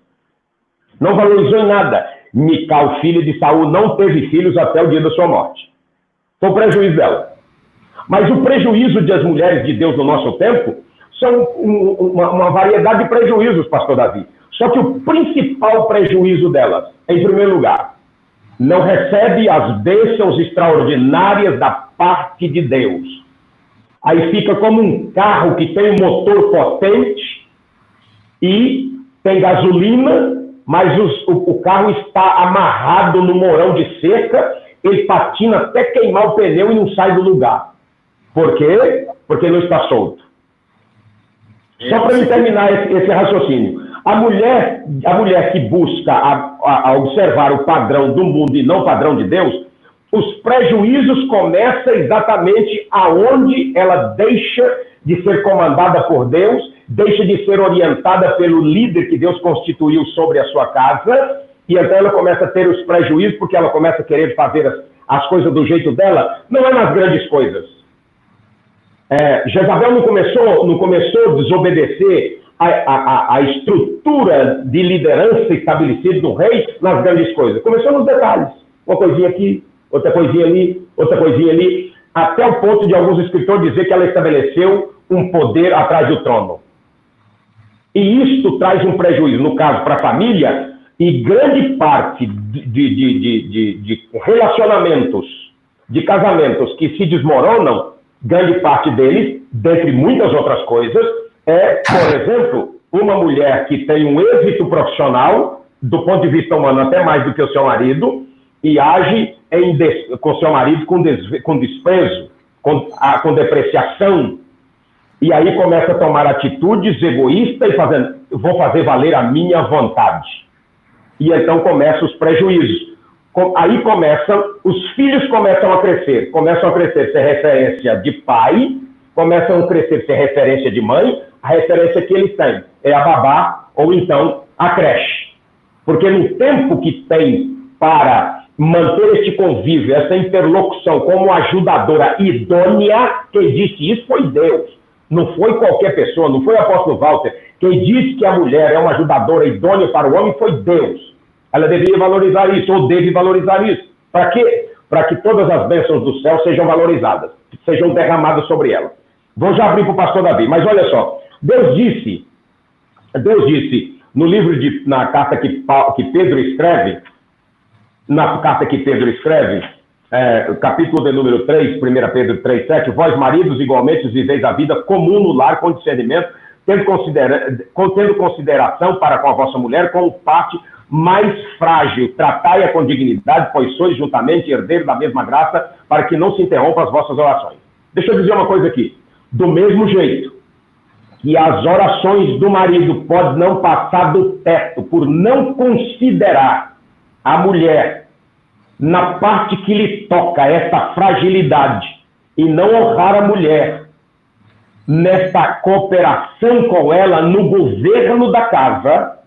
Não valorizou em nada. Mical, filha de Saul, não teve filhos até o dia da sua morte. Foi o prejuízo dela. Mas o prejuízo das mulheres de Deus no nosso tempo são uma variedade de prejuízos, pastor Davi. Só que o principal prejuízo delas, em primeiro lugar, não recebe as bênçãos extraordinárias da parte de Deus. Aí fica como um carro que tem um motor potente e tem gasolina, mas o carro está amarrado no morão de cerca, ele patina até queimar o pneu e não sai do lugar. Por quê? Porque não está solto. Só para terminar esse raciocínio. A mulher que busca a observar o padrão do mundo e não o padrão de Deus, os prejuízos começam exatamente aonde ela deixa de ser comandada por Deus, deixa de ser orientada pelo líder que Deus constituiu sobre a sua casa, e então ela começa a ter os prejuízos porque ela começa a querer fazer as coisas do jeito dela, não é nas grandes coisas. Jezabel não começou a desobedecer a estrutura de liderança estabelecida no rei nas grandes coisas. Começou nos detalhes. Uma coisinha aqui, outra coisinha ali, outra coisinha ali, até o ponto de alguns escritores dizer que ela estabeleceu um poder atrás do trono. E isto traz um prejuízo, no caso, para a família, e grande parte de relacionamentos, de casamentos que se desmoronam, grande parte deles, dentre muitas outras coisas, por exemplo, uma mulher que tem um êxito profissional, do ponto de vista humano, até mais do que o seu marido, e age com seu marido com desprezo, com depreciação, e aí começa a tomar atitudes egoístas e vou fazer valer a minha vontade. E então começam os prejuízos. Aí os filhos começam a crescer ser referência de pai, começam a crescer ser referência de mãe, a referência que eles têm é a babá ou então a creche. Porque no tempo que tem para manter este convívio, essa interlocução como ajudadora idônea, quem disse isso foi Deus. Não foi qualquer pessoa, não foi o apóstolo Walter. Quem disse que a mulher é uma ajudadora idônea para o homem foi Deus. Ela deveria valorizar isso, ou deve valorizar isso. Para quê? Para que todas as bênçãos do céu sejam valorizadas, sejam derramadas sobre ela. Vou já abrir para o pastor Davi, mas olha só. Deus disse no livro na carta que Pedro escreve, capítulo de número 3, 1 Pedro 3,7, vós maridos igualmente viveis a vida comum no lar com discernimento, tendo consideração para com a vossa mulher como parte mais frágil. Tratai-a com dignidade, pois sois juntamente herdeiros da mesma graça, para que não se interrompam as vossas orações. Deixa eu dizer uma coisa aqui. Do mesmo jeito que as orações do marido podem não passar do teto por não considerar a mulher na parte que lhe toca essa fragilidade e não honrar a mulher nesta cooperação com ela no governo da casa,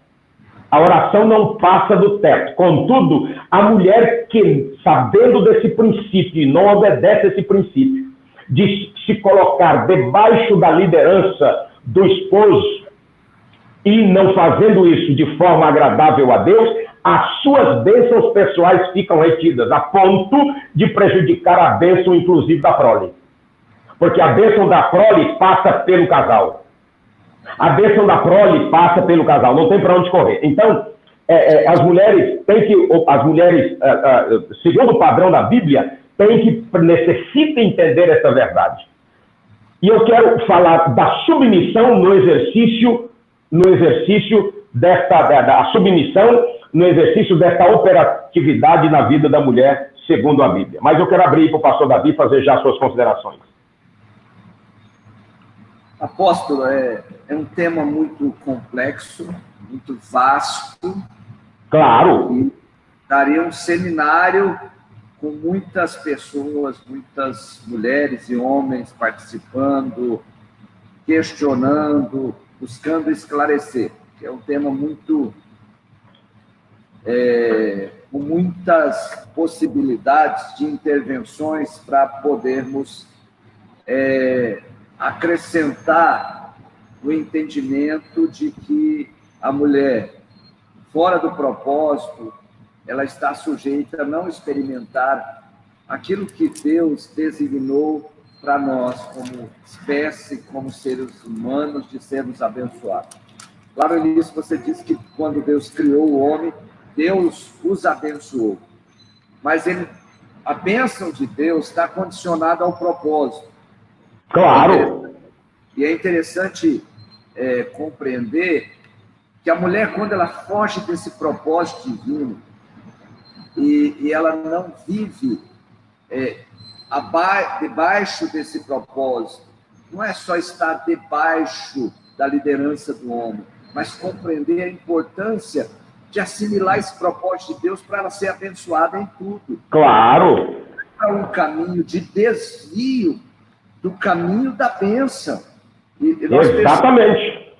a oração não passa do teto. Contudo, a mulher que, sabendo desse princípio e não obedece esse princípio, de se colocar debaixo da liderança do esposo e não fazendo isso de forma agradável a Deus, as suas bênçãos pessoais ficam retidas, a ponto de prejudicar a bênção, inclusive, da prole. Porque a bênção da prole passa pelo casal. A bênção da prole passa pelo casal, não tem para onde correr. Então, as mulheres, segundo o padrão da Bíblia, necessitam entender essa verdade. E eu quero falar da submissão no exercício desta operatividade na vida da mulher, segundo a Bíblia. Mas eu quero abrir para o pastor Davi fazer já suas considerações. Apóstolo, é um tema muito complexo, muito vasto. Claro. E daria um seminário com muitas pessoas, muitas mulheres e homens participando, questionando, buscando esclarecer. Que é um tema muito... com muitas possibilidades de intervenções para podermos acrescentar o entendimento de que a mulher, fora do propósito, ela está sujeita a não experimentar aquilo que Deus designou para nós, como espécie, como seres humanos, de sermos abençoados. Lá no início você disse que quando Deus criou o homem, Deus os abençoou. Mas a bênção de Deus está condicionada ao propósito. Claro. E é interessante compreender que a mulher, quando ela foge desse propósito divino e ela não vive debaixo desse propósito, não é só estar debaixo da liderança do homem, mas compreender a importância de assimilar esse propósito de Deus para ela ser abençoada em tudo. Claro. É um caminho de desvio do caminho da bênção. Exatamente.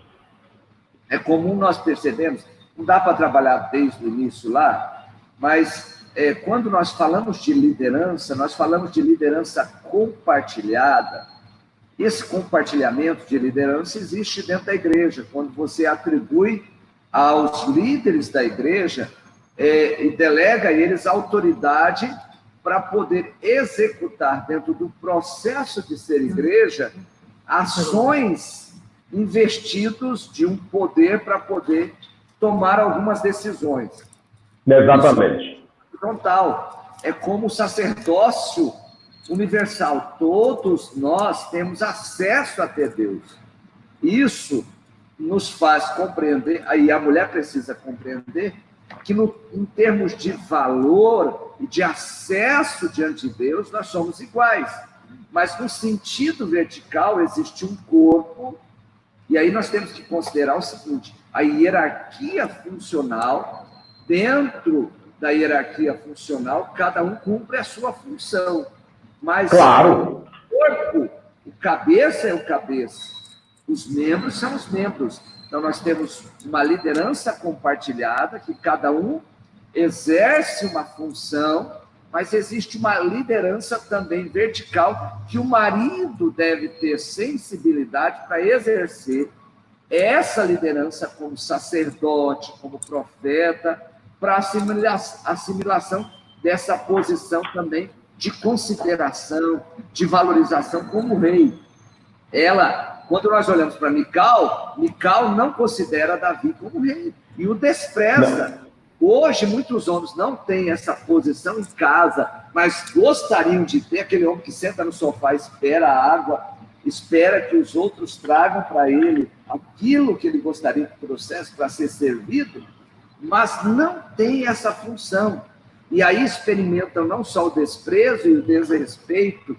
É comum nós percebemos, não dá para trabalhar desde o início lá, mas quando nós falamos de liderança, nós falamos de liderança compartilhada. Esse compartilhamento de liderança existe dentro da igreja, quando você atribui aos líderes da igreja e delega a eles autoridade para poder executar dentro do processo de ser igreja ações investidos de um poder para poder tomar algumas decisões. Exatamente. Frontal. É como o sacerdócio universal. Todos nós temos acesso a ter Deus. Isso nos faz compreender, aí a mulher precisa compreender, que em termos de valor e de acesso diante de Deus, nós somos iguais. Mas no sentido vertical existe um corpo, e aí nós temos que considerar o seguinte: a hierarquia funcional, dentro da hierarquia funcional, cada um cumpre a sua função. Mas claro, o corpo, o cabeça é o cabeça, os membros são os membros. Então, nós temos uma liderança compartilhada, que cada um exerce uma função, mas existe uma liderança também vertical, que o marido deve ter sensibilidade para exercer essa liderança como sacerdote, como profeta, para assimilação dessa posição também de consideração, de valorização como rei. Ela, quando nós olhamos para Mical não considera Davi como rei e o despreza. Hoje, muitos homens não têm essa posição em casa, mas gostariam de ter aquele homem que senta no sofá, espera a água espera que os outros tragam para ele aquilo que ele gostaria que trouxesse para ser servido, mas não tem essa função. E aí experimentam não só o desprezo e o desrespeito,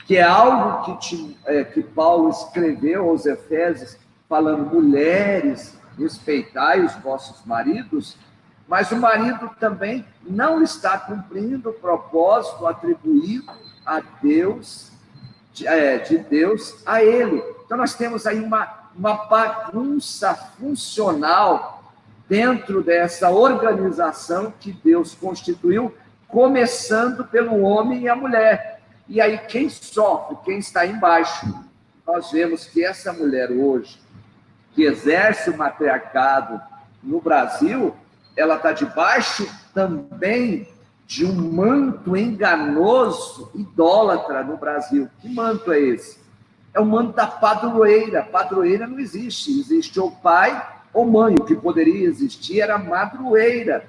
que é algo que Paulo escreveu aos Efésios, falando: mulheres, respeitai os vossos maridos, mas o marido também não está cumprindo o propósito atribuído a Deus, de Deus a ele. Então nós temos aí uma bagunça funcional dentro dessa organização que Deus constituiu, começando pelo homem e a mulher. E aí quem sofre, quem está embaixo? Nós vemos que essa mulher hoje, que exerce o matriarcado no Brasil, ela está debaixo também de um manto enganoso, idólatra no Brasil. Que manto é esse? É o manto da padroeira. Padroeira não existe. Existe ou pai ou mãe. O que poderia existir era madroeira,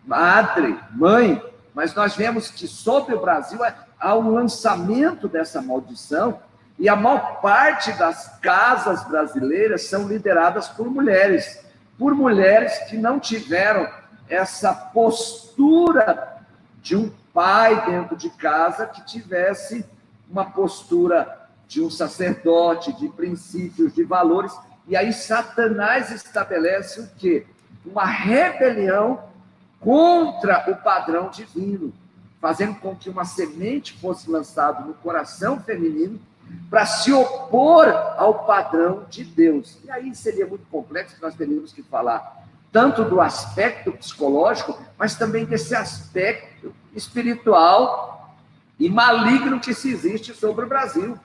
madre, mãe. Mas nós vemos que sobre o Brasil há um lançamento dessa maldição, e a maior parte das casas brasileiras são lideradas por mulheres que não tiveram essa postura de um pai dentro de casa, que tivesse uma postura de um sacerdote, de princípios, de valores. E aí Satanás estabelece o quê? Uma rebelião contra o padrão divino, fazendo com que uma semente fosse lançada no coração feminino para se opor ao padrão de Deus. E aí seria muito complexo, nós teríamos que falar tanto do aspecto psicológico, mas também desse aspecto espiritual e maligno que se existe sobre o Brasil.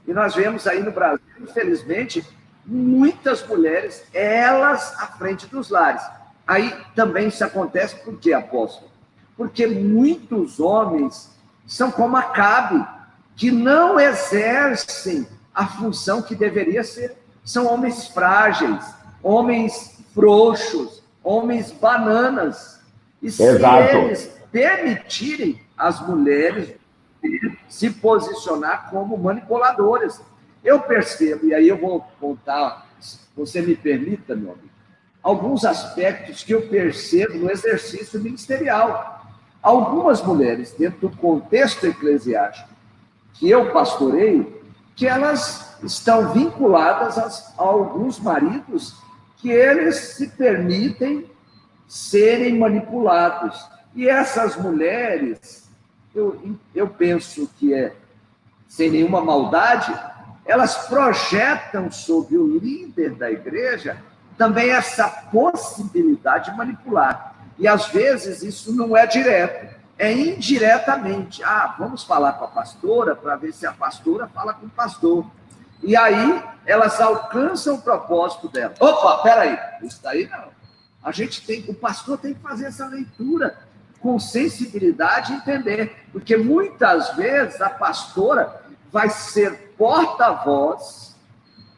E nós vemos aí no Brasil, infelizmente, muitas mulheres, elas à frente dos lares. Aí também isso acontece por quê, apóstolo? Porque muitos homens são como Acabe, que não exercem a função que deveria ser. São homens frágeis, homens frouxos, homens bananas. E se eles permitirem as mulheres se posicionar como manipuladoras, eu percebo, e aí eu vou contar, se você me permita, meu amigo, alguns aspectos que eu percebo no exercício ministerial. Algumas mulheres, dentro do contexto eclesiástico que eu pastoreio, que elas estão vinculadas a alguns maridos que eles se permitem serem manipulados. E essas mulheres, eu penso que sem nenhuma maldade, elas projetam sobre o líder da igreja também essa possibilidade de manipular. E às vezes isso não é direto, é indiretamente. Vamos falar com a pastora para ver se a pastora fala com o pastor. E aí elas alcançam o propósito dela. Opa, peraí, isso daí não. O pastor tem que fazer essa leitura com sensibilidade e entender, porque muitas vezes a pastora vai ser porta-voz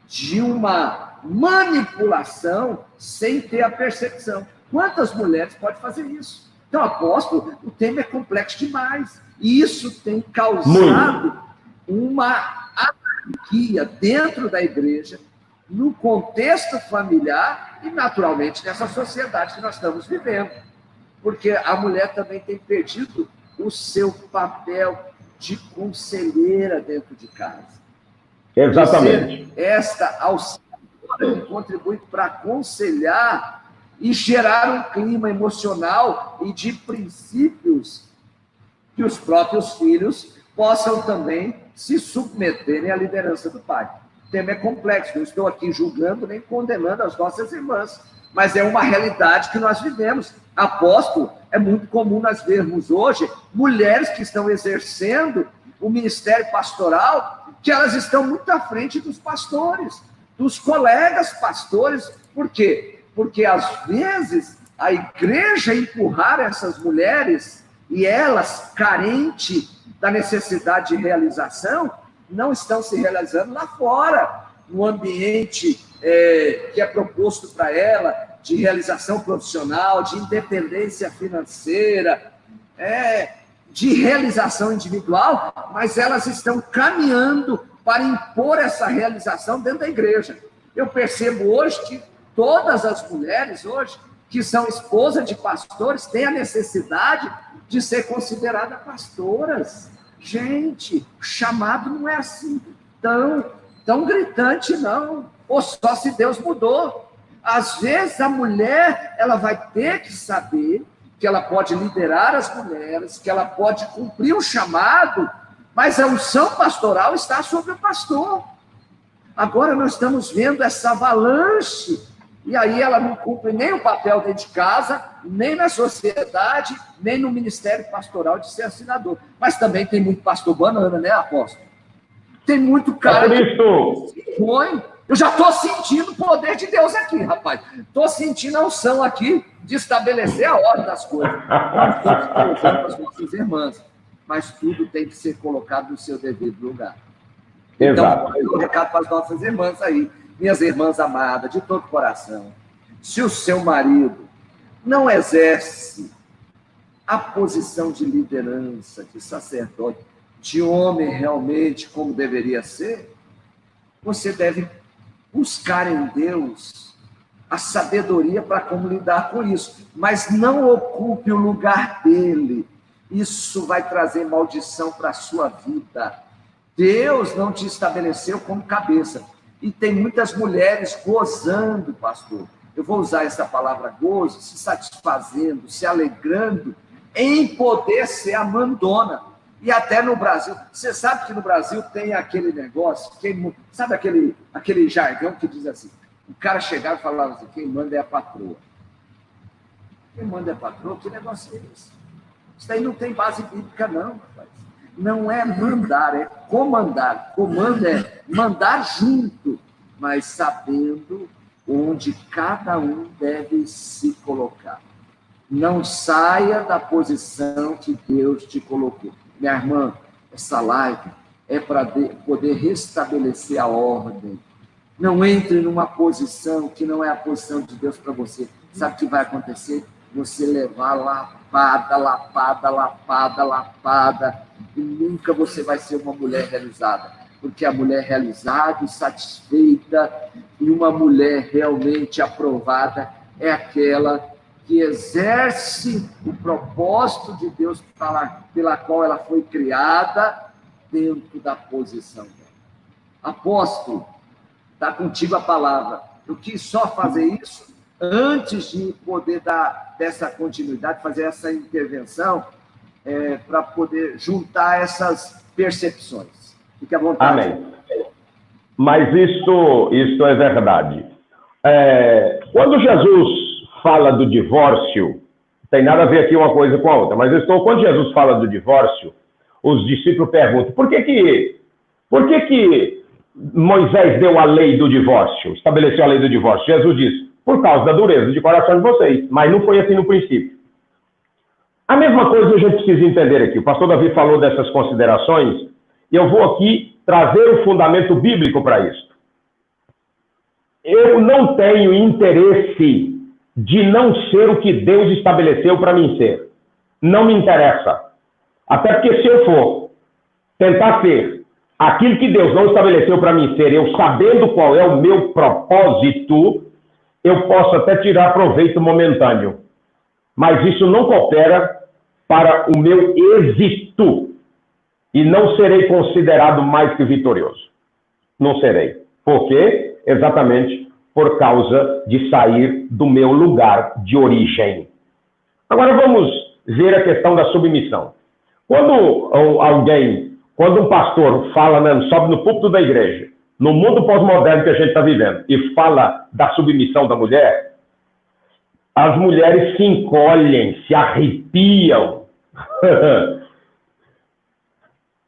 de uma manipulação sem ter a percepção. Quantas mulheres podem fazer isso? Então, apóstolo, o tema é complexo demais. E isso tem causado uma anarquia dentro da igreja, no contexto familiar e, naturalmente, nessa sociedade que nós estamos vivendo. Porque a mulher também tem perdido o seu papel de conselheira dentro de casa. Exatamente. Esta auxiliadora que contribui para aconselhar e gerar um clima emocional e de princípios que os próprios filhos possam também se submeterem à liderança do pai. O tema é complexo, não estou aqui julgando nem condenando as nossas irmãs, mas é uma realidade que nós vivemos. Apóstolo, é muito comum nós vermos hoje mulheres que estão exercendo o ministério pastoral, que elas estão muito à frente dos pastores, dos colegas pastores. Por quê? Porque, às vezes, a igreja empurrar essas mulheres, e elas, carentes da necessidade de realização, não estão se realizando lá fora, no ambiente que é proposto para ela, de realização profissional, de independência financeira, de realização individual, mas elas estão caminhando para impor essa realização dentro da igreja. Eu percebo hoje que todas as mulheres hoje que são esposas de pastores têm a necessidade de ser consideradas pastoras. Gente, o chamado não é assim tão gritante, não. Ou só se Deus mudou. Às vezes a mulher, ela vai ter que saber que ela pode liderar as mulheres, que ela pode cumprir um chamado, mas a unção pastoral está sobre o pastor. Agora nós estamos vendo essa avalanche, e aí ela não cumpre nem o papel dentro de casa, nem na sociedade, nem no ministério pastoral de ser assinador. Mas também tem muito pastor banana, né, apóstolo? Tem muito cara que se põe. Eu já estou sentindo o poder de Deus aqui, rapaz. Estou sentindo a unção aqui de estabelecer a ordem das coisas. Nós estamos colocando as nossas irmãs, mas tudo tem que ser colocado no seu devido lugar. Então, eu dou um recado para as nossas irmãs aí, minhas irmãs amadas, de todo coração. Se o seu marido não exerce a posição de liderança, de sacerdote, de homem realmente como deveria ser, você deve buscar em Deus a sabedoria para como lidar com isso, mas não ocupe o lugar dele. Isso vai trazer maldição para a sua vida. Deus não te estabeleceu como cabeça. E tem muitas mulheres gozando, pastor. Eu vou usar essa palavra gozo, se satisfazendo, se alegrando em poder ser a mandona. E até no Brasil, você sabe que no Brasil tem aquele negócio, sabe aquele jargão que diz assim, o cara chegava e falava assim, quem manda é a patroa. Quem manda é a patroa? Que negócio é esse? Isso daí não tem base bíblica não, rapaz. Não é mandar, é comandar. Comando é mandar junto, mas sabendo onde cada um deve se colocar. Não saia da posição que Deus te colocou. Minha irmã, essa live é para poder restabelecer a ordem. Não entre numa posição que não é a posição de Deus para você. Sabe o que vai acontecer? Você levar lapada, e nunca você vai ser uma mulher realizada. Porque a mulher realizada e satisfeita e uma mulher realmente aprovada é aquela que exerce o propósito de Deus pela qual ela foi criada dentro da posição dela. Apóstolo, está contigo a palavra. Eu quis só fazer isso antes de poder dar dessa continuidade, fazer essa intervenção, para poder juntar essas percepções. Fique à vontade. Amém. Mas isto é verdade. Quando Jesus fala do divórcio, tem nada a ver aqui uma coisa com a outra, mas quando Jesus fala do divórcio, os discípulos perguntam, por que Moisés deu a lei do divórcio, estabeleceu a lei do divórcio? Jesus disse, por causa da dureza de coração de vocês, mas não foi assim no princípio. A mesma coisa a gente precisa entender aqui. O pastor Davi falou dessas considerações, e eu vou aqui trazer o fundamento bíblico para isso. Eu não tenho interesse de não ser o que Deus estabeleceu para mim ser. Não me interessa. Até porque se eu for tentar ser aquilo que Deus não estabeleceu para mim ser, eu sabendo qual é o meu propósito, eu posso até tirar proveito momentâneo. Mas isso não coopera para o meu êxito. E não serei considerado mais que vitorioso. Não serei. Por quê? Exatamente por causa de sair do meu lugar de origem. Agora vamos ver a questão da submissão. Quando um pastor fala, sobe no púlpito da igreja, no mundo pós-moderno que a gente está vivendo, e fala da submissão da mulher, as mulheres se encolhem, se arrepiam,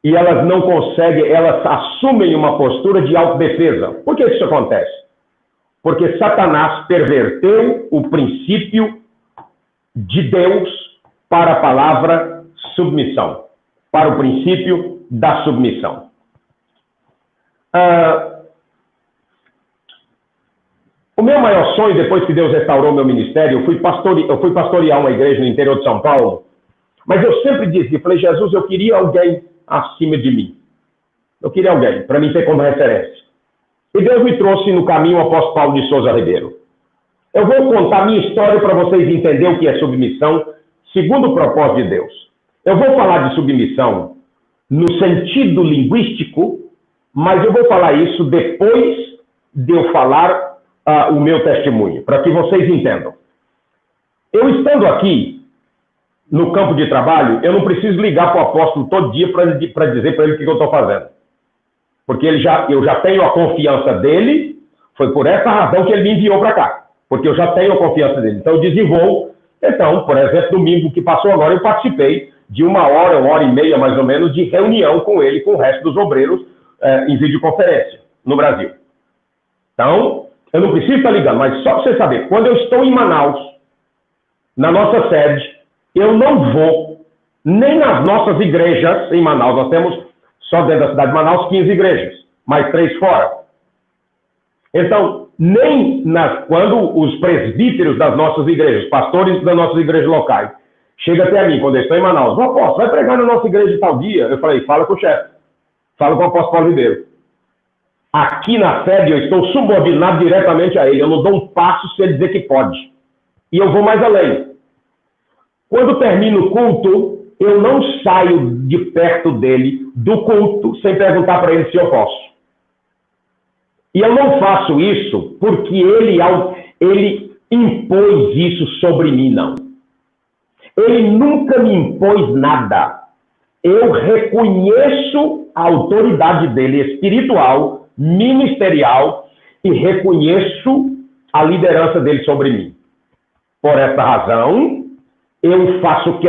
e elas não conseguem, elas assumem uma postura de autodefesa. Por que isso acontece? Porque Satanás perverteu o princípio de Deus para a palavra submissão, para o princípio da submissão. O meu maior sonho, depois que Deus restaurou meu ministério, eu fui pastorear uma igreja no interior de São Paulo, mas eu sempre dizia, falei, Jesus, eu queria alguém acima de mim. Eu queria alguém para mim ter como referência. E Deus me trouxe no caminho o apóstolo Paulo de Souza Ribeiro. Eu vou contar minha história para vocês entenderem o que é submissão, segundo o propósito de Deus. Eu vou falar de submissão no sentido linguístico, mas eu vou falar isso depois de eu falar o meu testemunho, para que vocês entendam. Eu estando aqui, no campo de trabalho, eu não preciso ligar para o apóstolo todo dia para dizer para ele o que eu estou fazendo. Porque eu já tenho a confiança dele, foi por essa razão que ele me enviou para cá. Porque eu já tenho a confiança dele. Então eu desenvolvo. Então, por exemplo, domingo que passou agora, eu participei de uma hora e meia mais ou menos, de reunião com ele, com o resto dos obreiros, em videoconferência, no Brasil. Então, eu não preciso estar ligando, mas só para você saber, quando eu estou em Manaus, na nossa sede, eu não vou nem nas nossas igrejas em Manaus. Nós temos, só dentro da cidade de Manaus, 15 igrejas, mais 3 fora. Então, nem quando os presbíteros das nossas igrejas, pastores das nossas igrejas locais, chegam até a mim, quando eu estou em Manaus, apóstolo, vai pregar na nossa igreja tal dia? Eu falei, fala com o chefe, fala com o apóstolo Paulo Ribeiro. Aqui na sede eu estou subordinado diretamente a ele, eu não dou um passo se ele dizer que pode. E eu vou mais além. Quando termino o culto, eu não saio de perto dele, do culto, sem perguntar para ele se eu posso. E eu não faço isso porque ele impôs isso sobre mim, não. Ele nunca me impôs nada. Eu reconheço a autoridade dele espiritual, ministerial, e reconheço a liderança dele sobre mim. Por essa razão, eu faço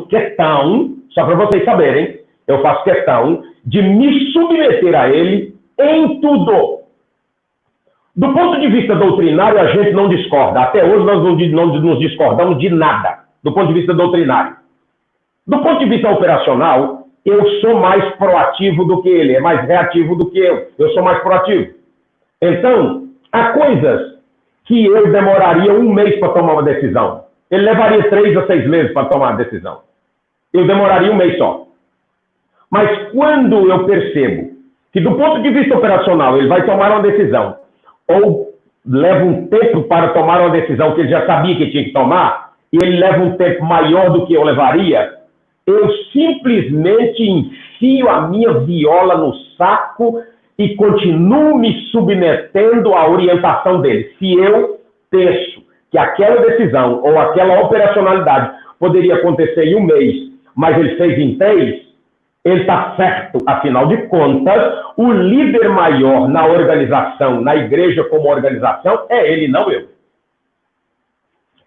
questão, só para vocês saberem, eu faço questão de me submeter a ele em tudo. Do ponto de vista doutrinário, a gente não discorda. Até hoje nós não nos discordamos de nada, do ponto de vista doutrinário. Do ponto de vista operacional, eu sou mais proativo do que ele, é mais reativo do que eu. Eu sou mais proativo. Então, há coisas que eu demoraria 1 mês para tomar uma decisão. Ele levaria 3 a 6 meses para tomar uma decisão. Eu demoraria 1 mês só. Mas quando eu percebo que do ponto de vista operacional ele vai tomar uma decisão, ou leva um tempo para tomar uma decisão que ele já sabia que tinha que tomar, e ele leva um tempo maior do que eu levaria, eu simplesmente enfio a minha viola no saco e continuo me submetendo à orientação dele. Se eu penso que aquela decisão ou aquela operacionalidade poderia acontecer em 1 mês, mas ele fez em 3, ele está certo. Afinal de contas, o líder maior na organização, na igreja como organização, é ele, não eu.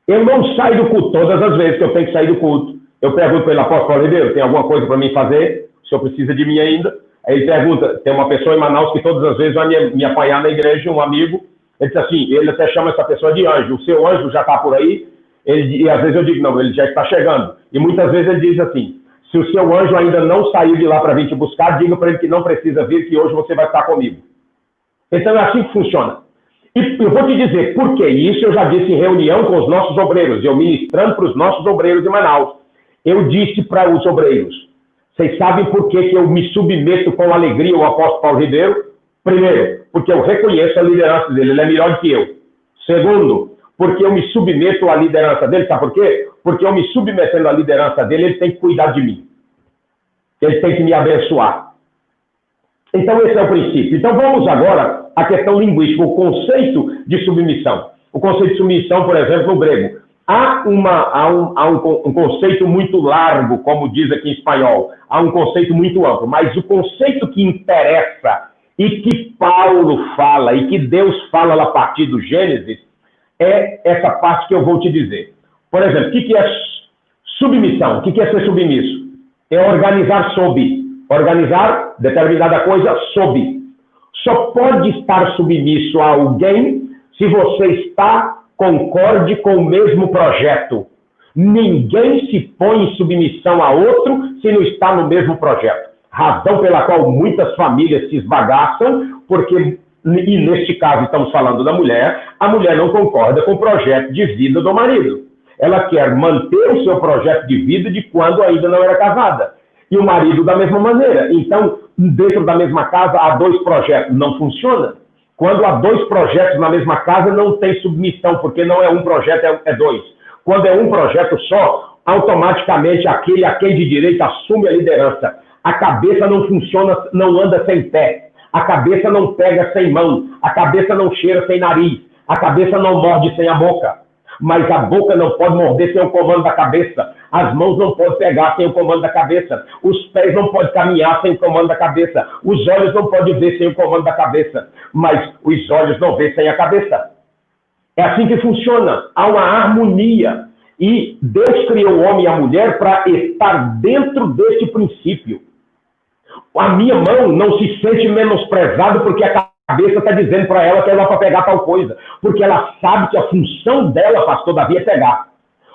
Eu não saio do culto todas as vezes que eu tenho que sair do culto. Eu pergunto para ele, apóstolo Paulo Ribeiro, tem alguma coisa para mim fazer? O senhor precisa de mim ainda? Aí ele pergunta, tem uma pessoa em Manaus que todas as vezes vai me apanhar na igreja, um amigo. Ele diz assim, ele até chama essa pessoa de anjo. O seu anjo já está por aí? E às vezes eu digo, não, ele já está chegando. E muitas vezes ele diz assim, se o seu anjo ainda não saiu de lá para vir te buscar, diga para ele que não precisa vir, que hoje você vai estar comigo. Então é assim que funciona. E eu vou te dizer por que isso eu já disse em reunião com os nossos obreiros, eu ministrando para os nossos obreiros de Manaus. Eu disse para os obreiros, vocês sabem por que eu me submeto com alegria ao apóstolo Paulo Ribeiro? Primeiro, porque eu reconheço a liderança dele, ele é melhor do que eu. Segundo, porque eu me submeto à liderança dele, sabe por quê? Porque eu me submetendo à liderança dele, ele tem que cuidar de mim. Ele tem que me abençoar. Então esse é o princípio. Então vamos agora à questão linguística, o conceito de submissão. O conceito de submissão, por exemplo, no grego. Há um conceito muito largo, como diz aqui em espanhol. Há um conceito muito amplo. Mas o conceito que interessa e que Paulo fala e que Deus fala a partir do Gênesis é essa parte que eu vou te dizer. Por exemplo, o que é submissão? O que é ser submisso? É organizar sob. Organizar determinada coisa sob. Só pode estar submisso a alguém se você concorde com o mesmo projeto. Ninguém se põe em submissão a outro se não está no mesmo projeto. Razão pela qual muitas famílias se esbagaçam, porque, e neste caso estamos falando da mulher, a mulher não concorda com o projeto de vida do marido. Ela quer manter o seu projeto de vida de quando ainda não era casada. E o marido da mesma maneira. Então, dentro da mesma casa, há 2 projetos. Não funciona. Quando há 2 projetos na mesma casa, não tem submissão, porque não é um projeto, é 2. Quando é um projeto só, automaticamente aquele a quem de direito assume a liderança. A cabeça não funciona, não anda sem pé. A cabeça não pega sem mão. A cabeça não cheira sem nariz. A cabeça não morde sem a boca. Mas a boca não pode morder sem o comando da cabeça. As mãos não podem pegar sem o comando da cabeça. Os pés não podem caminhar sem o comando da cabeça. Os olhos não podem ver sem o comando da cabeça. Mas os olhos não veem sem a cabeça. É assim que funciona. Há uma harmonia. E Deus criou o homem e a mulher para estar dentro desse princípio. A minha mão não se sente menosprezada porque a cabeça está dizendo para ela que ela é para pegar tal coisa. Porque ela sabe que a função dela, pastor Davi, é pegar.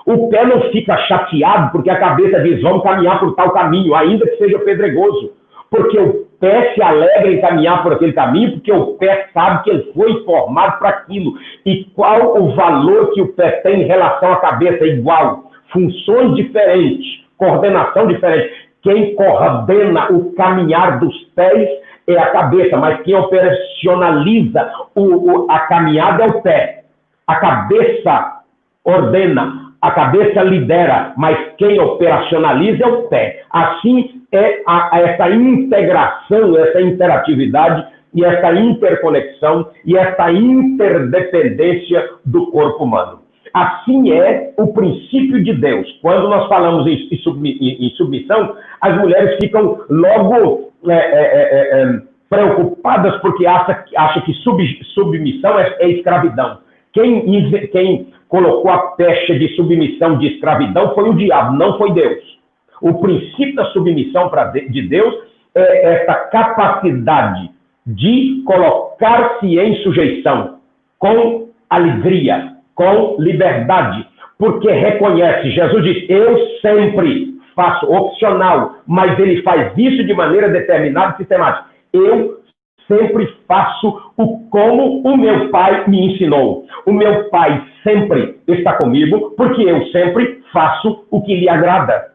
O pé não fica chateado porque a cabeça diz, vamos caminhar por tal caminho, ainda que seja pedregoso. Porque o pé se alegra em caminhar por aquele caminho, porque o pé sabe que ele foi formado para aquilo. E qual o valor que o pé tem em relação à cabeça? Igual. Funções diferentes, coordenação diferente. Quem coordena o caminhar dos pés é a cabeça, mas quem operacionaliza a caminhada é o pé. A cabeça ordena, a cabeça lidera, mas quem operacionaliza é o pé. Assim é essa integração, essa interatividade e essa interconexão e essa interdependência do corpo humano. Assim é o princípio de Deus. Quando nós falamos em submissão, as mulheres ficam logo preocupadas porque acham que submissão é escravidão. Quem colocou a pecha de submissão de escravidão foi o diabo, não foi Deus. O princípio da submissão de Deus é essa capacidade de colocar-se em sujeição com alegria, com liberdade, porque reconhece, Jesus diz, eu sempre faço, opcional, mas ele faz isso de maneira determinada e sistemática. Eu sempre faço como o meu pai me ensinou. O meu pai sempre está comigo, porque eu sempre faço o que lhe agrada.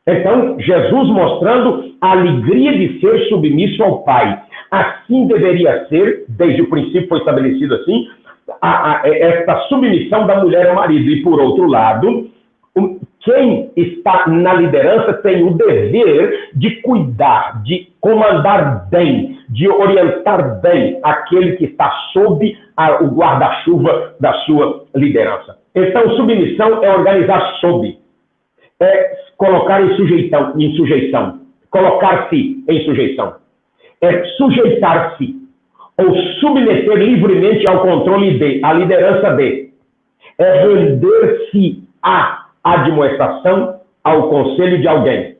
Então, Jesus mostrando a alegria de ser submisso ao Pai. Assim deveria ser, desde o princípio foi estabelecido assim, esta submissão da mulher ao marido. E, por outro lado, quem está na liderança tem o dever de cuidar, de comandar bem, de orientar bem aquele que está sob o guarda-chuva da sua liderança. Então, submissão é organizar sob, é colocar em sujeição, colocar-se em sujeição, é sujeitar-se ou submeter livremente ao controle à liderança é render-se à admoestação, ao conselho de alguém,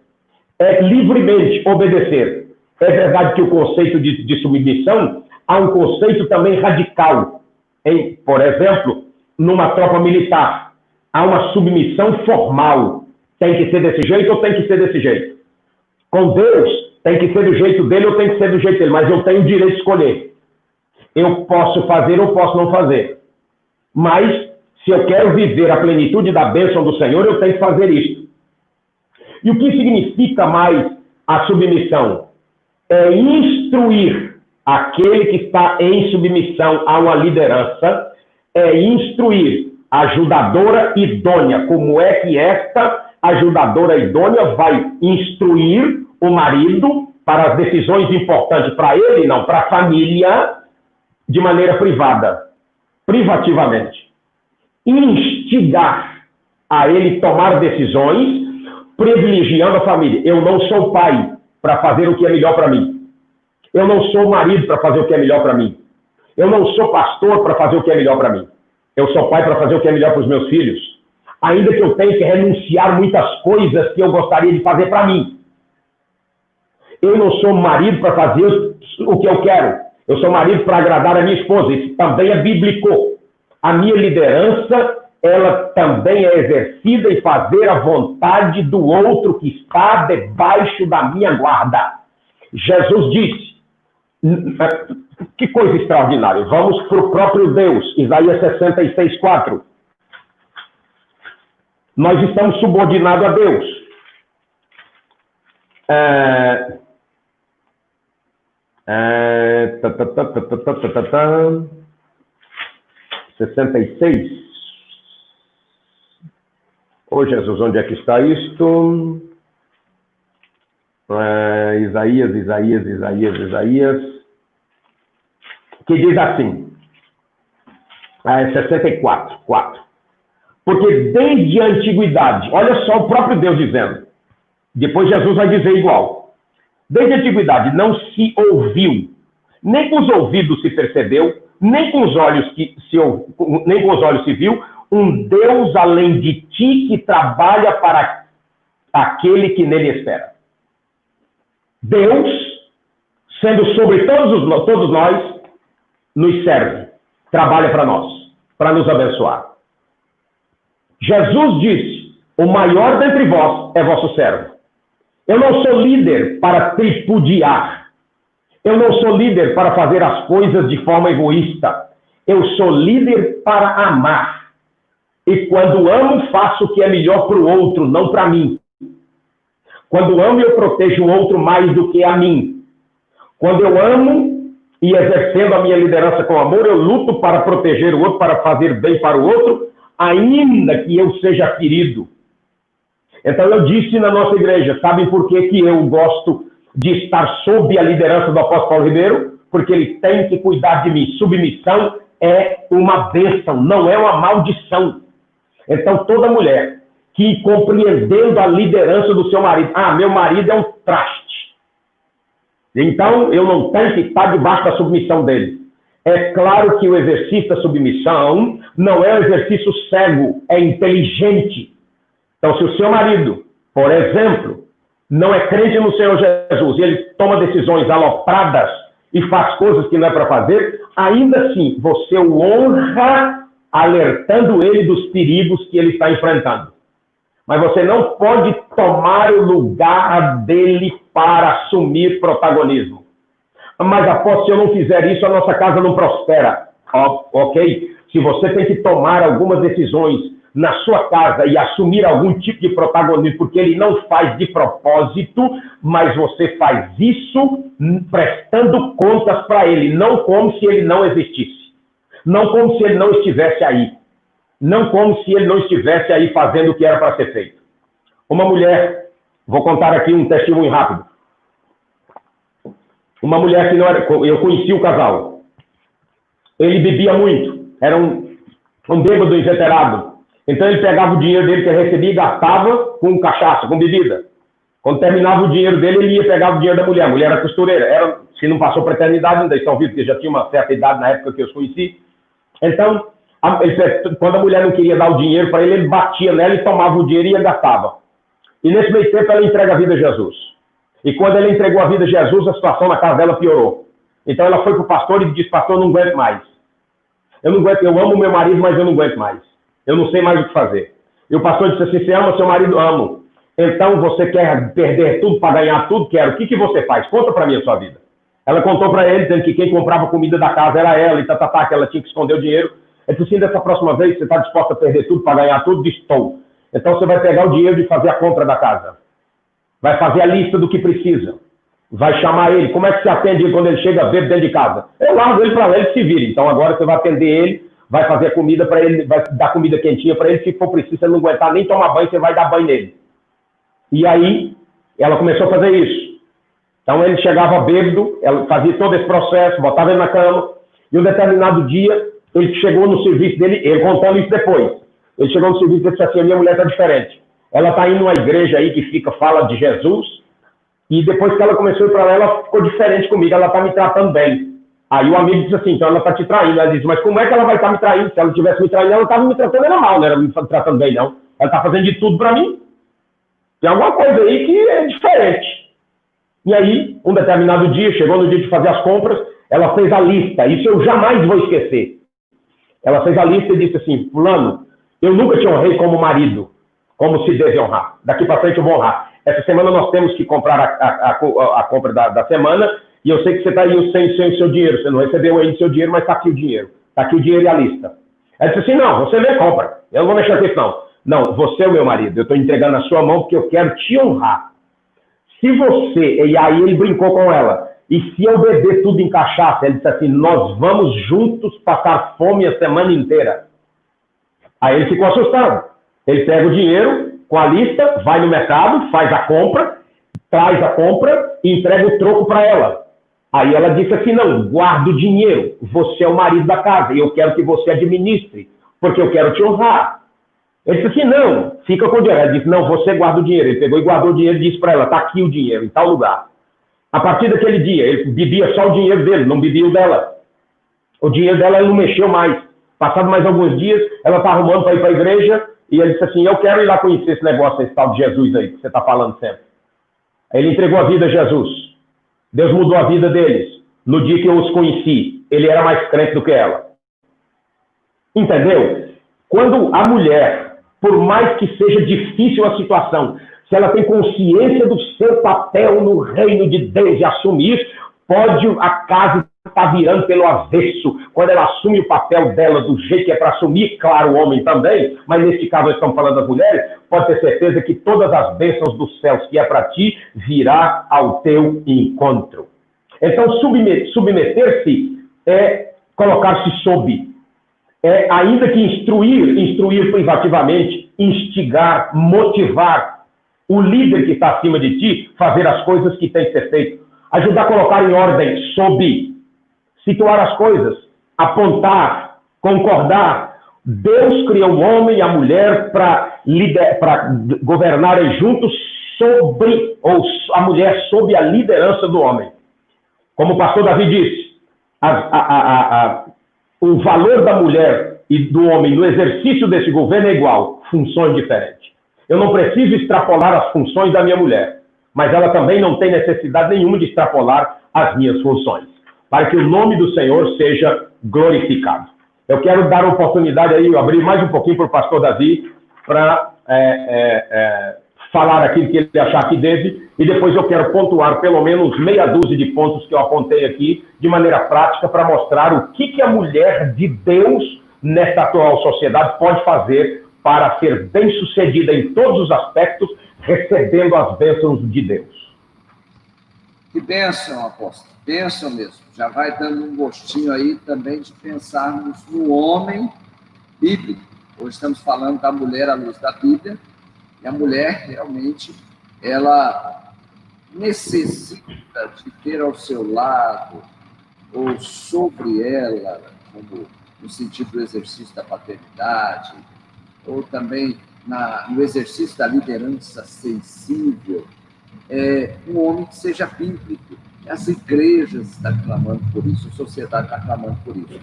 é livremente obedecer. É verdade que o conceito de submissão há um conceito também radical. Por exemplo, numa tropa militar, há uma submissão formal. Tem que ser desse jeito ou tem que ser desse jeito? Com Deus, tem que ser do jeito dele ou tem que ser do jeito dele, mas eu tenho o direito de escolher. Eu posso fazer ou posso não fazer. Mas, se eu quero viver a plenitude da bênção do Senhor, eu tenho que fazer isto. E o que significa mais a submissão? É instruir aquele que está em submissão a uma liderança, é instruir a ajudadora idônea. Como é que esta ajudadora idônea vai instruir o marido para as decisões importantes para ele, não, para a família, de maneira privada, privativamente. Instigar a ele tomar decisões, privilegiando a família. Eu não sou pai para fazer o que é melhor para mim. Eu não sou marido para fazer o que é melhor para mim. Eu não sou pastor para fazer o que é melhor para mim. Eu sou pai para fazer o que é melhor para os meus filhos. Ainda que eu tenha que renunciar muitas coisas que eu gostaria de fazer para mim. Eu não sou marido para fazer o que eu quero. Eu sou marido para agradar a minha esposa. Isso também é bíblico. A minha liderança, ela também é exercida em fazer a vontade do outro que está debaixo da minha guarda. Jesus disse, que coisa extraordinária. Vamos para o próprio Deus, Isaías 66:4. Nós estamos subordinados a Deus. 66. Ô Jesus, onde é que está isto? Isaías, que diz assim, 64, 4. Porque desde a antiguidade, olha só o próprio Deus dizendo, depois Jesus vai dizer igual, desde a antiguidade não se ouviu, nem com os ouvidos se percebeu, nem com os olhos se viu, um Deus além de ti que trabalha para aquele que nele espera. Deus, sendo sobre todos nós, nos serve, trabalha para nós, para nos abençoar. Jesus disse, o maior dentre vós é vosso servo. Eu não sou líder para tripudiar. Eu não sou líder para fazer as coisas de forma egoísta. Eu sou líder para amar. E quando amo, faço o que é melhor para o outro, não para mim. Quando amo, eu protejo o outro mais do que a mim. Quando eu amo e exercendo a minha liderança com amor, eu luto para proteger o outro, para fazer bem para o outro, ainda que eu seja ferido. Então eu disse na nossa igreja, sabem por que eu gosto de estar sob a liderança do apóstolo Paulo Ribeiro? Porque ele tem que cuidar de mim. Submissão é uma bênção, não é uma maldição. Então toda mulher que compreendendo a liderança do seu marido, meu marido é um traste, então eu não tenho que estar debaixo da submissão dele. É claro que o exercício da submissão não é um exercício cego, é inteligente. Então, se o seu marido, por exemplo, não é crente no Senhor Jesus e ele toma decisões alopradas e faz coisas que não é para fazer, ainda assim, você o honra alertando ele dos perigos que ele está enfrentando. Mas você não pode tomar o lugar dele para assumir protagonismo. Mas, após, se eu não fizer isso, a nossa casa não prospera. Ok? Se você tem que tomar algumas decisões na sua casa e assumir algum tipo de protagonismo, porque ele não faz de propósito, mas você faz isso prestando contas para ele, não como se ele não existisse. Não como se ele não estivesse aí. Não como se ele não estivesse aí fazendo o que era para ser feito. Uma mulher, vou contar aqui um testemunho rápido. Uma mulher que não era... Eu conheci o casal. Ele bebia muito. Era um bêbado inveterado. Então ele pegava o dinheiro dele que ele recebia e gastava com cachaça, com bebida. Quando terminava o dinheiro dele, ele ia pegar o dinheiro da mulher. A mulher era costureira. Se não passou para a eternidade, ainda estão vivos, porque já tinha uma certa idade na época que eu os conheci. Então, quando a mulher não queria dar o dinheiro para ele, ele batia nela e tomava o dinheiro e gastava. E nesse meio tempo ela entrega a vida a Jesus. E quando ela entregou a vida a Jesus, a situação na casa dela piorou. Então ela foi para o pastor e disse, pastor, eu não aguento mais. Eu amo meu marido, mas eu não aguento mais. Eu não sei mais o que fazer. E o pastor disse assim, você ama seu marido? Amo. Então você quer perder tudo para ganhar tudo? Quero. O que você faz? Conta para mim a sua vida. Ela contou para ele, dizendo que quem comprava comida da casa era ela, e que ela tinha que esconder o dinheiro. Ele disse assim, dessa próxima vez, você está disposta a perder tudo para ganhar tudo? Estou. Então você vai pegar o dinheiro de fazer a compra da casa. Vai fazer a lista do que precisa. Vai chamar ele. Como é que você atende ele quando ele chega bêbado dentro de casa? Eu largo ele para lá, ele se vira. Então agora você vai atender ele, vai fazer comida para ele, vai dar comida quentinha para ele. Se for preciso, você não aguentar nem tomar banho, você vai dar banho nele. E aí, ela começou a fazer isso. Então ele chegava bêbado, ela fazia todo esse processo, botava ele na cama. E um determinado dia, ele chegou no serviço dele, ele contando isso depois. Ele chegou no serviço dele e disse assim, a minha mulher está diferente. Ela está indo numa igreja aí que fala de Jesus, e depois que ela começou a ir para lá, ela ficou diferente comigo, ela está me tratando bem. Aí o amigo disse assim, então ela está te traindo. Ela disse, mas como é que ela vai estar me traindo? Se ela estivesse me traindo, ela não estava me tratando mal, não era me tratando bem, não. Ela está fazendo de tudo para mim. Tem alguma coisa aí que é diferente. E aí, um determinado dia, chegou no dia de fazer as compras, ela fez a lista, isso eu jamais vou esquecer. Ela fez a lista e disse assim, fulano, eu nunca te honrei como marido, como se deve honrar. Daqui para frente eu vou honrar. Essa semana nós temos que comprar a compra da semana, e eu sei que você está aí sem o seu dinheiro, você não recebeu ainda o seu dinheiro, mas está aqui o dinheiro. Está aqui o dinheiro e a lista. Ela disse assim, não, você nem compra, eu não vou mexer com isso não. Não, você é o meu marido, eu estou entregando na sua mão porque eu quero te honrar. se você... E aí ele brincou com ela. E se eu beber tudo em cachaça? Ele disse assim, nós vamos juntos passar fome a semana inteira. Aí ele ficou assustado. Ele pega o dinheiro com a lista, vai no mercado, faz a compra, traz a compra e entrega o troco para ela. Aí ela disse assim, não, guarda o dinheiro, você é o marido da casa e eu quero que você administre, porque eu quero te honrar. Ele disse assim, não, fica com o dinheiro. Ela disse, não, você guarda o dinheiro. Ele pegou e guardou o dinheiro e disse para ela, está aqui o dinheiro, em tal lugar. A partir daquele dia, ele bebia só o dinheiro dele, não bebia o dela. O dinheiro dela ele não mexeu mais. Passado mais alguns dias, ela está arrumando para ir para a igreja e ele disse assim, eu quero ir lá conhecer esse negócio, esse tal de Jesus aí, que você está falando sempre. Aí ele entregou a vida a Jesus. Deus mudou a vida deles. No dia que eu os conheci, ele era mais crente do que ela. Entendeu? Quando a mulher, por mais que seja difícil a situação, se ela tem consciência do seu papel no reino de Deus e assumir isso, pode a casa estar virando pelo avesso. Quando ela assume o papel dela do jeito que é para assumir, claro, o homem também, mas neste caso nós estamos falando das mulheres, pode ter certeza que todas as bênçãos dos céus que é para ti, virá ao teu encontro. Então, submeter-se é colocar-se sob. É, ainda que instruir privativamente, instigar, motivar o líder que está acima de ti, fazer as coisas que tem que ser feito. Ajudar a colocar em ordem, sob, situar as coisas, apontar, concordar. Deus criou o homem e a mulher para governarem juntos sobre, ou a mulher sob a liderança do homem. Como o pastor Davi disse, o valor da mulher e do homem no exercício desse governo é igual, funções diferentes. Eu não preciso extrapolar as funções da minha mulher, mas ela também não tem necessidade nenhuma de extrapolar as minhas funções, para que o nome do Senhor seja glorificado. Eu quero dar uma oportunidade aí, abrir mais um pouquinho para o pastor Davi, para falar aquilo que ele achar que deve, e depois eu quero pontuar pelo menos meia dúzia de pontos que eu apontei aqui, de maneira prática, para mostrar o que a mulher de Deus, nesta atual sociedade, pode fazer para ser bem-sucedida em todos os aspectos, recebendo as bênçãos de Deus. Que bênção, apóstolo, bênção mesmo. Já vai dando um gostinho aí também de pensarmos no homem bíblico. Hoje estamos falando da mulher à luz da Bíblia, e a mulher, realmente, ela necessita de ter ao seu lado, ou sobre ela, como no sentido do exercício da paternidade, ou também no exercício da liderança sensível, um homem que seja bíblico. As igrejas estão clamando por isso, a sociedade está clamando por isso.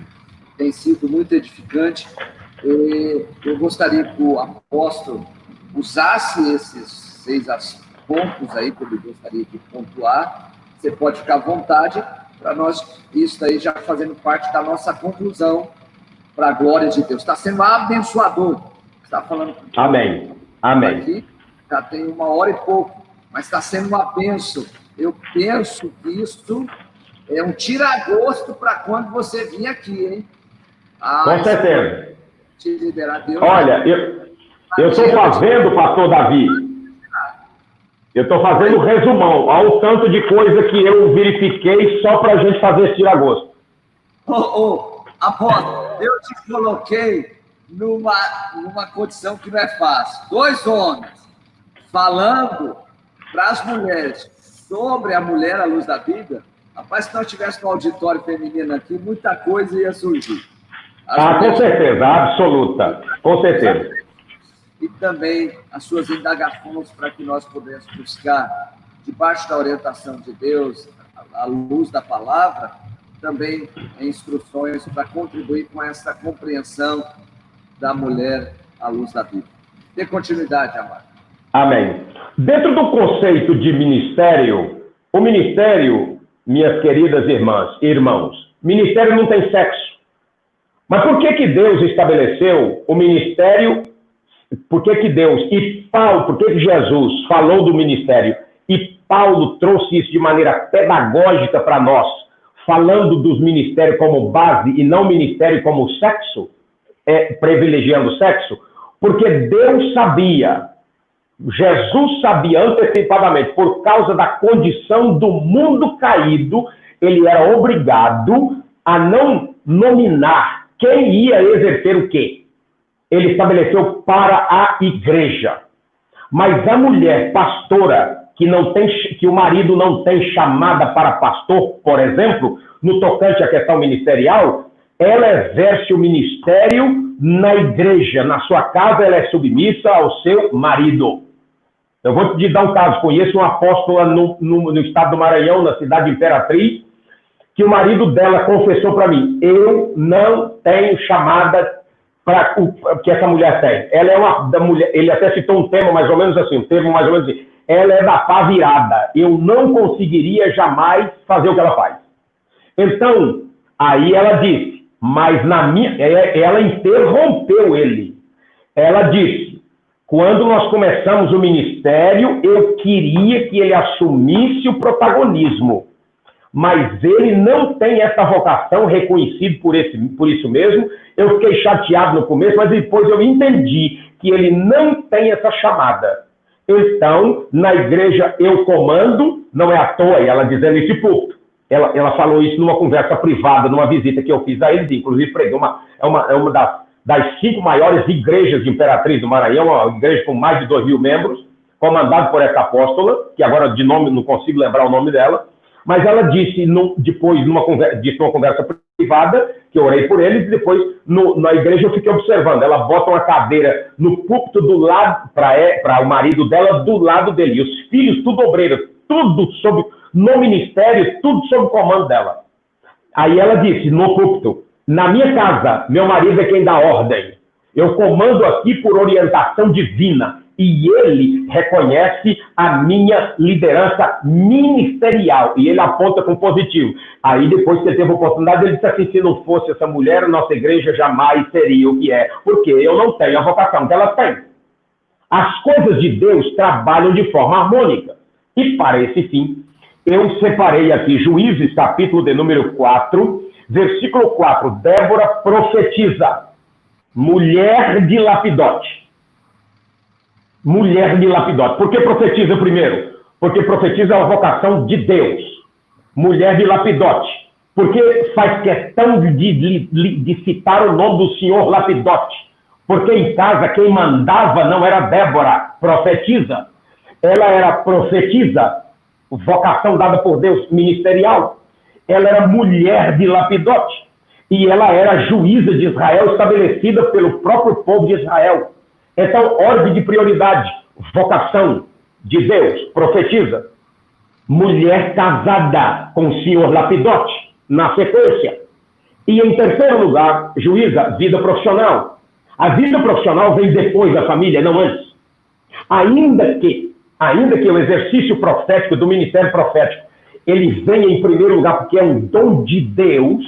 Tem sido muito edificante. Eu gostaria que o apóstolo usasse esses 6 pontos aí que eu gostaria de pontuar. Você pode ficar à vontade para nós, isso aí já fazendo parte da nossa conclusão para a glória de Deus. Está sendo abençoador. Está falando. Amém. Amém. Aqui já tem 1 hora e pouco, mas está sendo uma bênção. Eu penso que isso é um tira-gosto para quando você vir aqui, hein? Com certeza. Te liberar Deus. Olha, eu estou fazendo, pastor Davi, eu estou fazendo um resumão, ao tanto de coisa que eu verifiquei só para a gente fazer esse tira-gosto. Apóstolo, eu te coloquei numa condição que não é fácil. 2 homens falando para as mulheres sobre a mulher à luz da Bíblia. Rapaz, se nós tivéssemos um auditório feminino aqui, muita coisa ia surgir. Com certeza, absoluta, com certeza. E também as suas indagações para que nós pudéssemos buscar, debaixo da orientação de Deus, à luz da palavra, também instruções para contribuir com essa compreensão da mulher à luz da Bíblia. Dê continuidade, amado. Amém. Dentro do conceito de ministério, o ministério, minhas queridas irmãs e irmãos, ministério não tem sexo. Mas por que Deus estabeleceu o ministério? Por que Deus e Paulo, por que Jesus falou do ministério e Paulo trouxe isso de maneira pedagógica para nós, falando dos ministérios como base e não ministério como sexo, privilegiando o sexo? Porque Deus sabia Jesus sabia antecipadamente, por causa da condição do mundo caído, ele era obrigado a não nominar quem ia exercer o quê. Ele estabeleceu para a igreja. Mas a mulher pastora, que o marido não tem chamada para pastor, por exemplo, no tocante à questão ministerial, ela exerce o ministério na igreja, na sua casa, ela é submissa ao seu marido. Eu vou te dar um caso. Conheço uma apóstola no estado do Maranhão, na cidade de Imperatriz, que o marido dela confessou para mim: eu não tenho chamada para que essa mulher tem. Ela é uma da mulher. Ele até citou um termo mais ou menos assim, ela é da pá virada. Eu não conseguiria jamais fazer o que ela faz. Então, aí ela disse, mas ela interrompeu ele. Ela disse: quando nós começamos o ministério, eu queria que ele assumisse o protagonismo. Mas ele não tem essa vocação, reconhecido por isso mesmo. Eu fiquei chateado no começo, mas depois eu entendi que ele não tem essa chamada. Então, na igreja eu comando, não é à toa, ela dizendo esse púlpito. Ela falou isso numa conversa privada, numa visita que eu fiz a eles, inclusive preguei é uma das 5 maiores igrejas de Imperatriz do Maranhão, uma igreja com mais de 2.000 membros, comandada por essa apóstola, que agora de nome não consigo lembrar o nome dela. Mas ela disse, depois, numa conversa privada, que eu orei por eles, e depois, na igreja, eu fiquei observando. Ela bota uma cadeira no púlpito do lado, para o marido dela, do lado dele. E os filhos, tudo obreiros, tudo no ministério, tudo sob o comando dela. Aí ela disse, no púlpito: na minha casa, meu marido é quem dá ordem. Eu comando aqui por orientação divina. E ele reconhece a minha liderança ministerial. E ele aponta com positivo. Aí, depois que ele teve a oportunidade, ele disse assim: se não fosse essa mulher, nossa igreja jamais seria o que é. Porque eu não tenho a vocação que ela tem. As coisas de Deus trabalham de forma harmônica. E para esse fim, eu separei aqui Juízes, capítulo de número 4, versículo 4. Débora profetiza. Mulher de Lapidote. Mulher de Lapidote. Por que profetiza primeiro? Porque profetiza a vocação de Deus. Mulher de Lapidote. Porque faz questão de citar o nome do senhor Lapidote. Porque em casa quem mandava não era Débora, profetiza. Ela era profetisa, vocação dada por Deus, ministerial. Ela era mulher de Lapidote. E ela era juíza de Israel, estabelecida pelo próprio povo de Israel. Então, ordem de prioridade, vocação de Deus, profetiza. Mulher casada com o senhor Lapidote, na sequência. E em terceiro lugar, juíza, vida profissional. A vida profissional vem depois da família, não antes. Ainda que o exercício profético, do ministério profético, ele venha em primeiro lugar porque é um dom de Deus,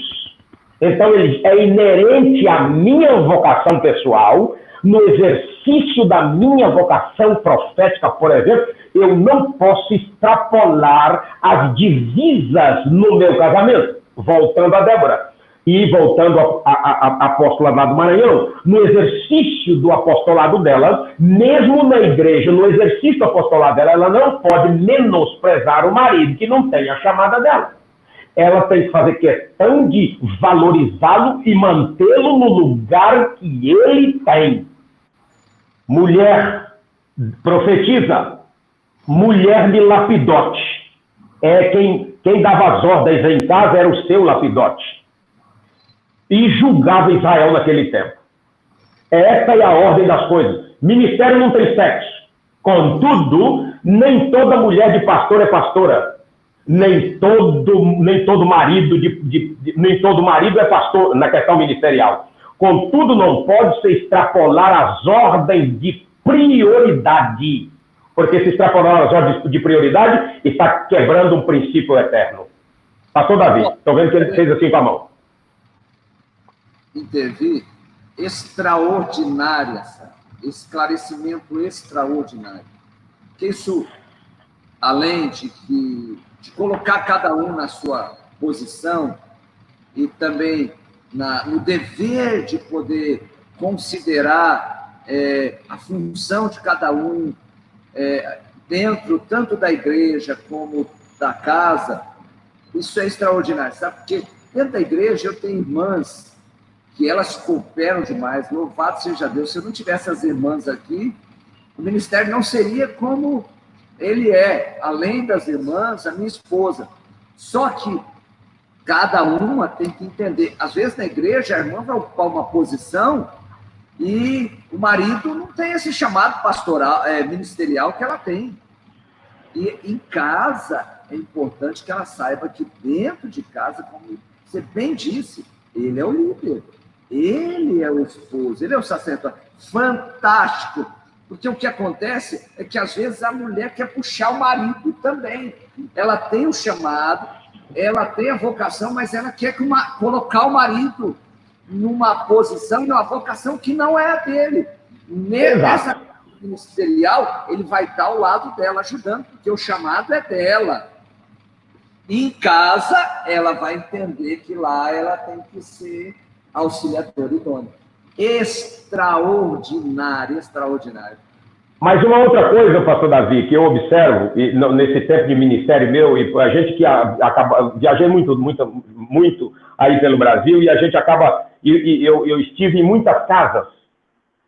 então ele é inerente à minha vocação pessoal. No exercício da minha vocação profética, por exemplo, eu não posso extrapolar as divisas no meu casamento. Voltando a Débora. E voltando à apóstola lá do Maranhão, no exercício do apostolado dela, mesmo na igreja, no exercício do apostolado dela, ela não pode menosprezar o marido que não tem a chamada dela. Ela tem que fazer questão de valorizá-lo e mantê-lo no lugar que ele tem. Mulher profetiza, mulher de Lapidote. Quem dava as ordens em casa era o seu Lapidote. E julgava Israel naquele tempo. Essa é a ordem das coisas. Ministério não tem sexo. Contudo, nem toda mulher de pastor é pastora. Nem todo marido é pastor na questão ministerial. Contudo, não pode se extrapolar as ordens de prioridade. Porque se extrapolar as ordens de prioridade, está quebrando um princípio eterno. Pastor Davi, estou vendo que ele fez assim com a mão. Intervir extraordinária, sabe? Esclarecimento extraordinário. Que isso, além de colocar cada um na sua posição e também no dever de poder considerar a função de cada um dentro tanto da igreja como da casa, isso é extraordinário, sabe? Porque dentro da igreja eu tenho irmãs que elas cooperam demais, louvado seja Deus. Se eu não tivesse as irmãs aqui, o ministério não seria como ele é. Além das irmãs, a minha esposa. Só que cada uma tem que entender. Às vezes na igreja a irmã vai ocupar uma posição e o marido não tem esse chamado pastoral, ministerial que ela tem. E em casa é importante que ela saiba que dentro de casa, como você bem disse, ele é o líder, ele é o esposo, ele é o sacerdote. Fantástico! Porque o que acontece é que às vezes a mulher quer puxar o marido também. Ela tem o chamado, ela tem a vocação, mas ela quer colocar o marido numa posição, numa vocação que não é a dele. Nessa ministerial, ele vai estar ao lado dela, ajudando, porque o chamado é dela. E em casa, ela vai entender que lá ela tem que ser auxiliadora idônea. Extraordinário, extraordinário. Mas uma outra coisa, pastor Davi, que eu observo nesse tempo de ministério meu, e a gente que viajei muito aí pelo Brasil, e a gente acaba... Eu estive em muitas casas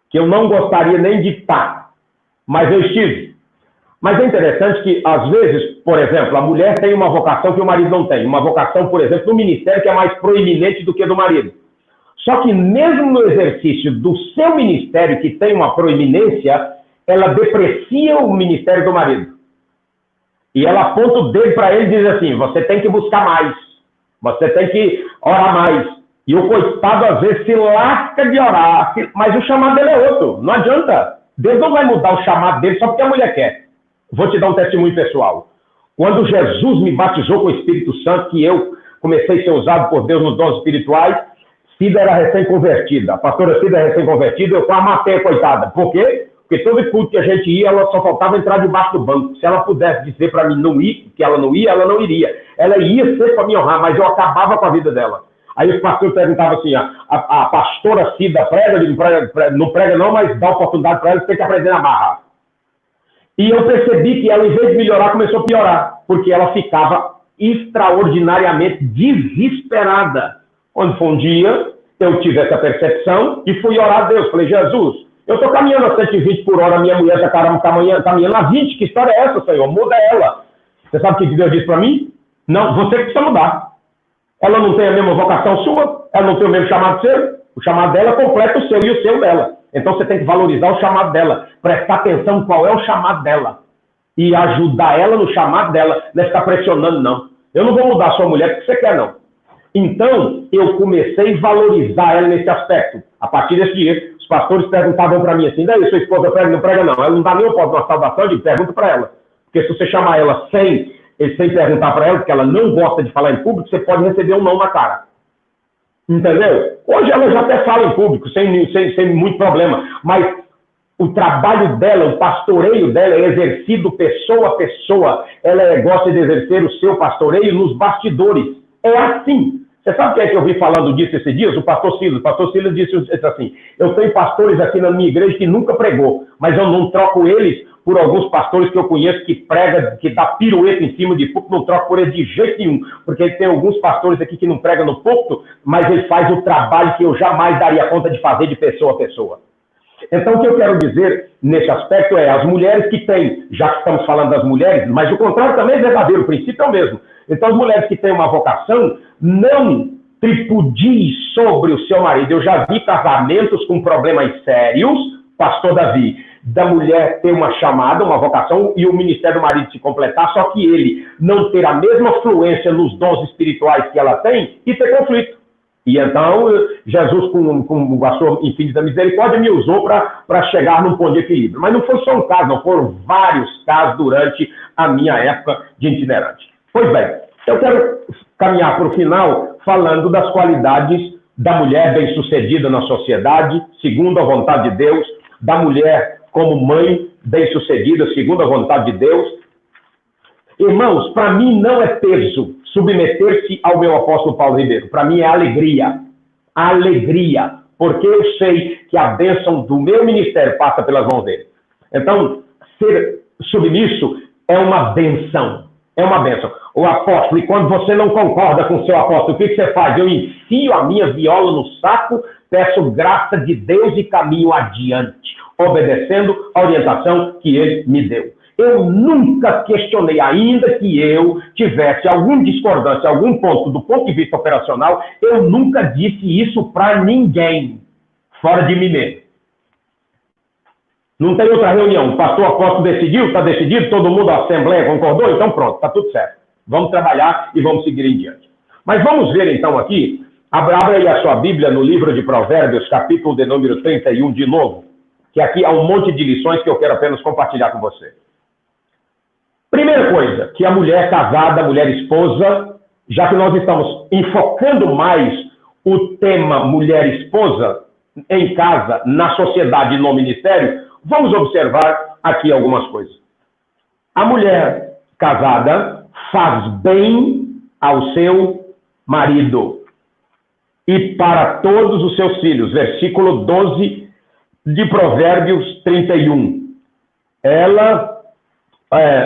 que eu não gostaria nem de estar, mas eu estive. Mas é interessante que, às vezes, por exemplo, a mulher tem uma vocação que o marido não tem. Uma vocação, por exemplo, no ministério que é mais proeminente do que do marido. Só que mesmo no exercício do seu ministério, que tem uma proeminência, ela deprecia o ministério do marido. E ela aponta o dedo para ele e diz assim, você tem que buscar mais. Você tem que orar mais. E o coitado, às vezes, se lasca de orar. Mas o chamado dele é outro. Não adianta. Deus não vai mudar o chamado dele só porque a mulher quer. Vou te dar um testemunho pessoal. Quando Jesus me batizou com o Espírito Santo, que eu comecei a ser usado por Deus nos dons espirituais, Cida era recém-convertida. A pastora Cida era recém-convertida, eu quase matei a coitada. Por quê? Porque todo culto que a gente ia, ela só faltava entrar debaixo do banco. Se ela pudesse dizer para mim não ir, que ela não ia, ela não iria. Ela ia ser para me honrar, mas eu acabava com a vida dela. Aí os pastores perguntavam assim, a pastora Cida não prega não, mas dá oportunidade para ela, você tem que aprender a amarrar. E eu percebi que ela, em vez de melhorar, começou a piorar, porque ela ficava extraordinariamente desesperada. Quando foi um dia, eu tive essa percepção e fui orar a Deus. Falei, Jesus, eu estou caminhando a 120 por hora, a minha mulher está caminhando a 20, que história é essa, Senhor? Muda ela. Você sabe o que Deus disse para mim? Não, você precisa mudar. Ela não tem a mesma vocação sua, ela não tem o mesmo chamado seu, o chamado dela completa o seu e o seu dela. Então você tem que valorizar o chamado dela, prestar atenção em qual é o chamado dela e ajudar ela no chamado dela, não é ficar pressionando, não. Eu não vou mudar a sua mulher porque você quer, não. Então, eu comecei a valorizar ela nesse aspecto. A partir desse dia, os pastores perguntavam para mim assim, daí sua esposa prega, não prega, não. Ela não dá nem uma saudação, eu digo, pergunta para ela. Porque se você chamar ela sem perguntar para ela, porque ela não gosta de falar em público, você pode receber um não na cara. Entendeu? Hoje ela já até fala em público, sem muito problema. Mas o trabalho dela, o pastoreio dela é exercido pessoa a pessoa. Ela gosta de exercer o seu pastoreio nos bastidores. É assim. Você sabe quem é que eu vi falando disso esses dias? O pastor Silas. O pastor Silas disse assim, eu tenho pastores aqui na minha igreja que nunca pregou, mas eu não troco eles por alguns pastores que eu conheço que prega, que dá pirueta em cima de púlpito, não troco por eles de jeito nenhum, porque tem alguns pastores aqui que não pregam no púlpito, mas ele faz o trabalho que eu jamais daria conta de fazer de pessoa a pessoa. Então, o que eu quero dizer nesse aspecto é, as mulheres que têm, já que estamos falando das mulheres, mas o contrário também é verdadeiro, o princípio é o mesmo. Então, as mulheres que têm uma vocação, não tripudie sobre o seu marido. Eu já vi casamentos com problemas sérios, pastor Davi, da mulher ter uma chamada, uma vocação, e o ministério do marido se completar, só que ele não ter a mesma fluência nos dons espirituais que ela tem e ter conflito. E então, Jesus, com a sua infinita misericórdia, me usou para chegar num ponto de equilíbrio. Mas não foi só um caso, não, foram vários casos durante a minha época de itinerante. Pois bem, eu quero caminhar para o final falando das qualidades da mulher bem-sucedida na sociedade, segundo a vontade de Deus, da mulher como mãe bem-sucedida, segundo a vontade de Deus. Irmãos, para mim não é peso submeter-se ao meu apóstolo Paulo Ribeiro. Para mim é alegria. Alegria. Porque eu sei que a bênção do meu ministério passa pelas mãos dele. Então, ser submisso é uma benção. É uma benção. O apóstolo, e quando você não concorda com o seu apóstolo, o que você faz? Eu enfio a minha viola no saco, peço graça de Deus e caminho adiante, obedecendo a orientação que ele me deu. Eu nunca questionei, ainda que eu tivesse alguma discordância, algum ponto do ponto de vista operacional, eu nunca disse isso para ninguém, fora de mim mesmo. Não tem outra reunião. O pastor apóstolo decidiu, está decidido, todo mundo, a assembleia concordou, então pronto, está tudo certo. Vamos trabalhar e vamos seguir em diante. Mas vamos ver então aqui, abra aí a sua Bíblia no livro de Provérbios, capítulo de número 31 de novo, que aqui há um monte de lições que eu quero apenas compartilhar com você. Primeira coisa, que a mulher casada, a mulher esposa, já que nós estamos enfocando mais o tema mulher esposa em casa, na sociedade e no ministério, vamos observar aqui algumas coisas. A mulher casada faz bem ao seu marido e para todos os seus filhos. Versículo 12 de Provérbios 31. Ela,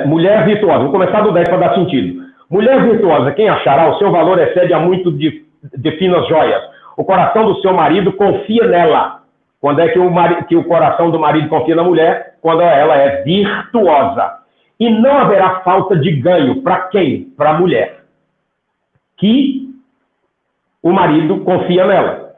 mulher virtuosa, vou começar do 10 para dar sentido. Mulher virtuosa, quem achará, o seu valor excede a muito de finas joias. O coração do seu marido confia nela. Quando é que o coração do marido confia na mulher? Quando ela é virtuosa. E não haverá falta de ganho. Para quem? Para a mulher. Que o marido confia nela.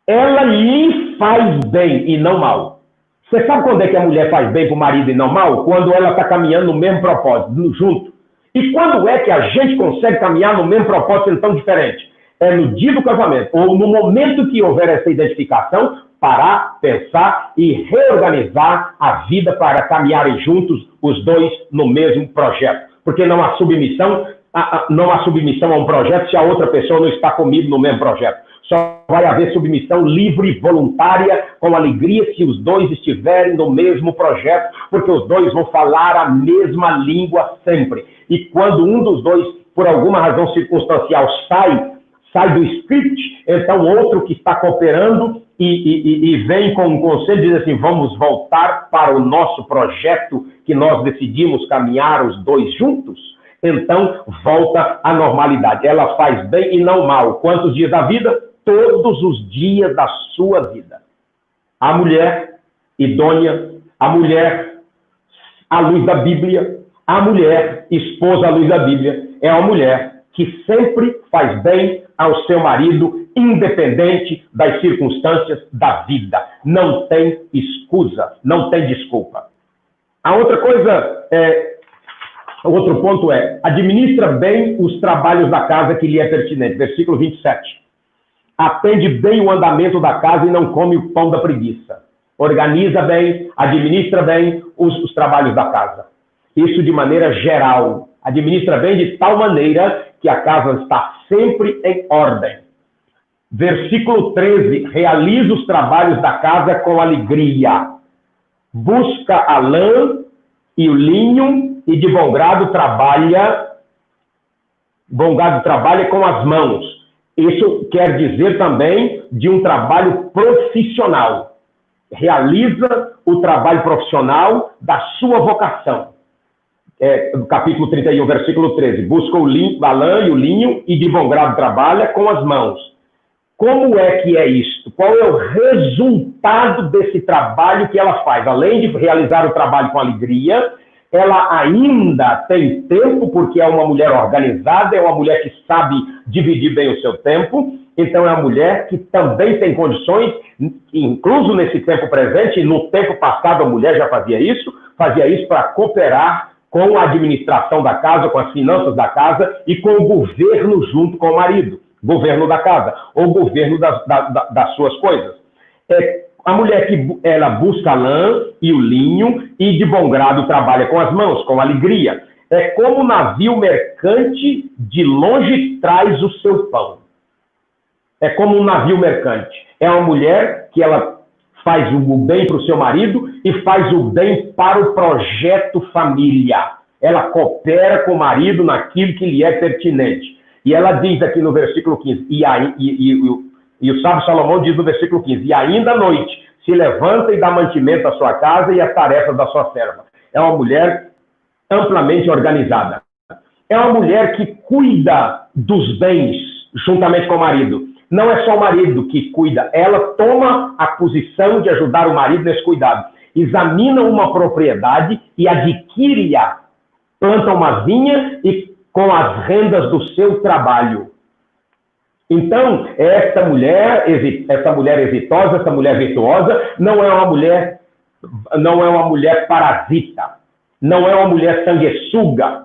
Ela lhe faz bem e não mal. Você sabe quando é que a mulher faz bem para o marido e não mal? Quando ela está caminhando no mesmo propósito, junto. E quando é que a gente consegue caminhar no mesmo propósito tão diferente? É no dia do casamento, ou no momento que houver essa identificação, parar, pensar e reorganizar a vida para caminharem juntos os dois no mesmo projeto. Porque não há submissão, não há submissão a um projeto se a outra pessoa não está comigo no mesmo projeto. Só vai haver submissão livre e voluntária, com alegria, se os dois estiverem no mesmo projeto, porque os dois vão falar a mesma língua sempre. E quando um dos dois, por alguma razão circunstancial, sai do script, então outro que está cooperando e vem com um conselho e diz assim, vamos voltar para o nosso projeto que nós decidimos caminhar os dois juntos, então volta à normalidade. Ela faz bem e não mal. Quantos dias da vida? Todos os dias da sua vida. A mulher idônea, a mulher à luz da Bíblia, a mulher esposa à luz da Bíblia, é uma mulher que sempre faz bem ao seu marido, independente das circunstâncias da vida. Não tem escusa, não tem desculpa. A outra coisa, outro ponto é, administra bem os trabalhos da casa que lhe é pertinente. Versículo 27. Atende bem o andamento da casa e não come o pão da preguiça. Organiza bem, administra bem os trabalhos da casa. Isso de maneira geral. Administra bem de tal maneira que a casa está sempre em ordem. Versículo 13. Realiza os trabalhos da casa com alegria. Busca a lã e o linho e de bom grado trabalha com as mãos. Isso quer dizer também de um trabalho profissional. Realiza o trabalho profissional da sua vocação. Capítulo 31, versículo 13. Busca a lã e o linho e de bom grado trabalha com as mãos. Como é que é isto? Qual é o resultado desse trabalho que ela faz? Além de realizar o trabalho com alegria, ela ainda tem tempo, porque é uma mulher organizada, é uma mulher que sabe dividir bem o seu tempo, então é uma mulher que também tem condições, incluso nesse tempo presente, e no tempo passado a mulher já fazia isso para cooperar com a administração da casa, com as finanças da casa e com o governo junto com o marido, governo da casa, ou governo das suas coisas. A mulher que ela busca a lã e o linho e de bom grado trabalha com as mãos, com alegria. É como um navio mercante de longe traz o seu pão. É como um navio mercante. É uma mulher que ela faz o bem para o seu marido e faz o bem para o projeto família. Ela coopera com o marido naquilo que lhe é pertinente. E ela diz aqui no versículo 15, e o sábio Salomão diz no versículo 15, e ainda à noite se levanta e dá mantimento à sua casa e às tarefas da sua serva. É uma mulher amplamente organizada. É uma mulher que cuida dos bens juntamente com o marido. Não é só o marido que cuida, ela toma a posição de ajudar o marido nesse cuidado. Examina uma propriedade e adquire-a. Planta uma vinha e com as rendas do seu trabalho. Então, essa mulher exitosa, essa mulher virtuosa, não é uma mulher parasita, não é uma mulher sanguessuga,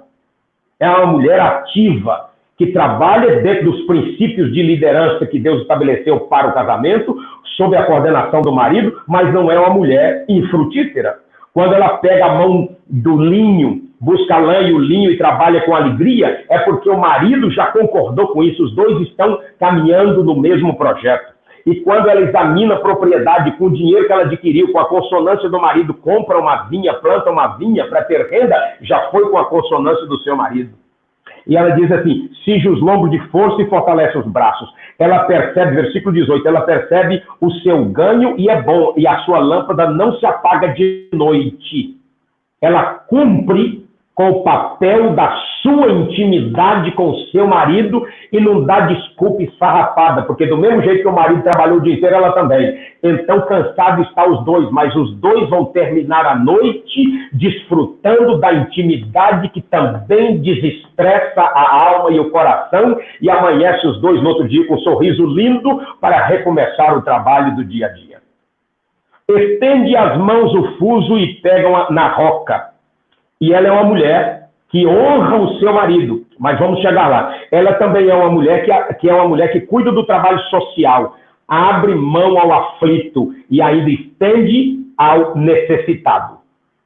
é uma mulher ativa, que trabalha dentro dos princípios de liderança que Deus estabeleceu para o casamento, sob a coordenação do marido, mas não é uma mulher infrutífera. Quando ela pega a mão do linho, busca a lã e o linho e trabalha com alegria, é porque o marido já concordou com isso, os dois estão caminhando no mesmo projeto. E quando ela examina a propriedade com o dinheiro que ela adquiriu, com a consonância do marido, compra uma vinha, planta uma vinha para ter renda, já foi com a consonância do seu marido. E ela diz assim, cinge os lombos de força e fortalece os braços. Ela percebe, versículo 18, ela percebe o seu ganho e é bom, e a sua lâmpada não se apaga de noite. Ela cumpre com o papel da sua intimidade com o seu marido e não dá desculpa esfarrapada, porque do mesmo jeito que o marido trabalhou o dia inteiro, ela também. Então, cansado está os dois, mas os dois vão terminar a noite desfrutando da intimidade que também desestressa a alma e o coração e amanhece os dois no outro dia com um sorriso lindo para recomeçar o trabalho do dia a dia. Estende as mãos o fuso e pegam na roca. E ela é uma mulher que honra o seu marido, mas vamos chegar lá. Ela também é uma mulher que é uma mulher que cuida do trabalho social, abre mão ao aflito e ainda estende ao necessitado.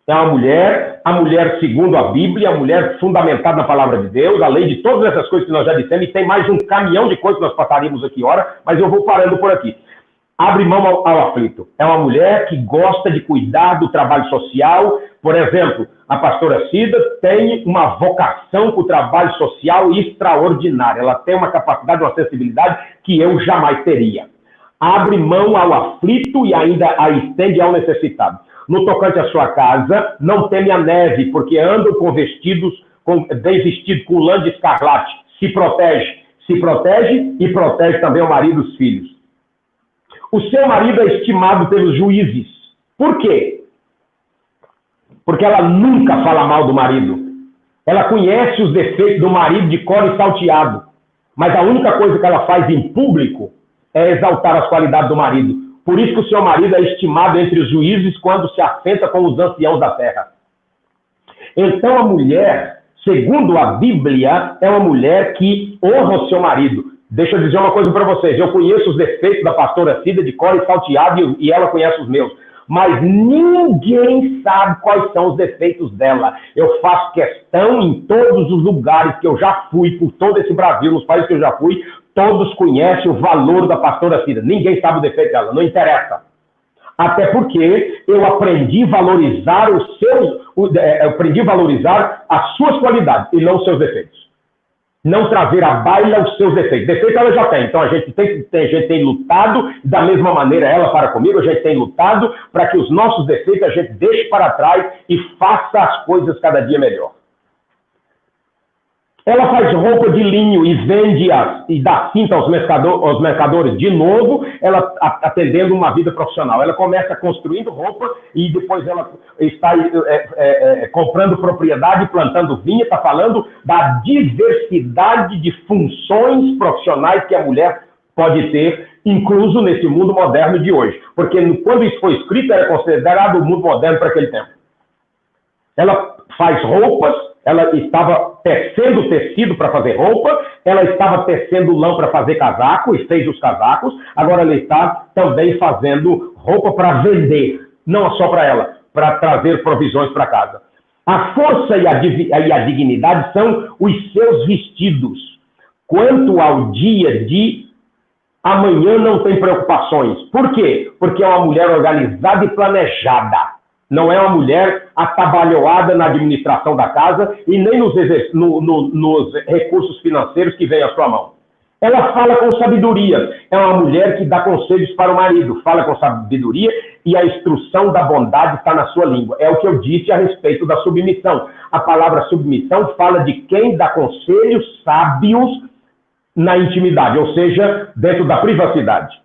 É uma mulher, a mulher segundo a Bíblia, a mulher fundamentada na palavra de Deus, além de todas essas coisas que nós já dissemos, e tem mais um caminhão de coisas que nós passaríamos aqui ora, mas eu vou parando por aqui. Abre mão ao aflito. É uma mulher que gosta de cuidar do trabalho social. Por exemplo, a pastora Cida tem uma vocação para o trabalho social extraordinária. Ela tem uma capacidade, uma sensibilidade que eu jamais teria. Abre mão ao aflito e ainda a estende ao necessitado. No tocante à sua casa, não teme a neve, porque andam bem vestidos com lã de escarlate. Se protege e protege também o marido e os filhos. O seu marido é estimado pelos juízes. Por quê? Porque ela nunca fala mal do marido. Ela conhece os defeitos do marido de cor e salteado. Mas a única coisa que ela faz em público é exaltar as qualidades do marido. Por isso que o seu marido é estimado entre os juízes quando se assenta com os anciãos da terra. Então a mulher, segundo a Bíblia, é uma mulher que honra o seu marido. Deixa eu dizer uma coisa para vocês. Eu conheço os defeitos da pastora Cida de cor e salteado e ela conhece os meus. Mas ninguém sabe quais são os defeitos dela. Eu faço questão em todos os lugares que eu já fui, por todo esse Brasil, nos países que eu já fui, todos conhecem o valor da pastora Cida. Ninguém sabe o defeito dela, não interessa. Até porque eu aprendi a valorizar as suas qualidades e não os seus defeitos. Não trazer à baila os seus defeitos. Defeito ela já tem. Então a gente tem lutado da mesma maneira, ela para comigo, a gente tem lutado para que os nossos defeitos a gente deixe para trás e faça as coisas cada dia melhor. Ela faz roupa de linho e vende-as e dá cinta aos mercadores de novo, ela atendendo uma vida profissional. Ela começa construindo roupa e depois ela está comprando propriedade, plantando vinha, está falando da diversidade de funções profissionais que a mulher pode ter, incluso nesse mundo moderno de hoje. Porque quando isso foi escrito, era considerado o mundo moderno para aquele tempo. Ela faz roupas, ela estava tecendo tecido para fazer roupa, ela estava tecendo lã para fazer casaco e fez os casacos, agora ela está também fazendo roupa para vender, não só para ela, para trazer provisões para casa. A força e a dignidade são os seus vestidos. Quanto ao dia de amanhã não tem preocupações. Por quê? Porque é uma mulher organizada e planejada. Não é uma mulher atabalhoada na administração da casa e nem nos recursos financeiros que vêm à sua mão. Ela fala com sabedoria. É uma mulher que dá conselhos para o marido. Fala com sabedoria e a instrução da bondade está na sua língua. É o que eu disse a respeito da submissão. A palavra submissão fala de quem dá conselhos sábios na intimidade, ou seja, dentro da privacidade.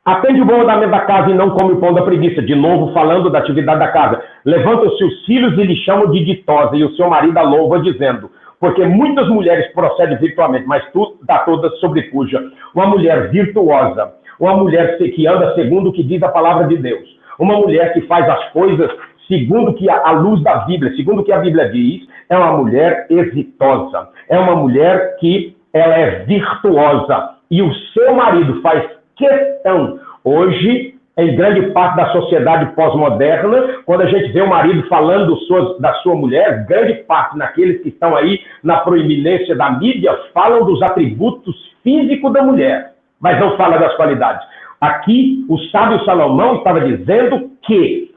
Atende o bom andamento da casa e não come o pão da preguiça. De novo, falando da atividade da casa. Levanta os seus filhos e lhe chamam de ditosa, e o seu marido a louva, dizendo... Porque muitas mulheres procedem virtualmente, mas tu da toda sobrepuja. Uma mulher virtuosa, uma mulher que anda segundo o que diz a palavra de Deus. Uma mulher que faz as coisas segundo que a luz da Bíblia, segundo o que a Bíblia diz, é uma mulher exitosa. É uma mulher que ela é virtuosa. E o seu marido faz questão. Hoje, em grande parte da sociedade pós-moderna, quando a gente vê o marido falando da sua mulher, grande parte naqueles que estão aí na proeminência da mídia falam dos atributos físicos da mulher, mas não fala das qualidades. Aqui, o sábio Salomão estava dizendo que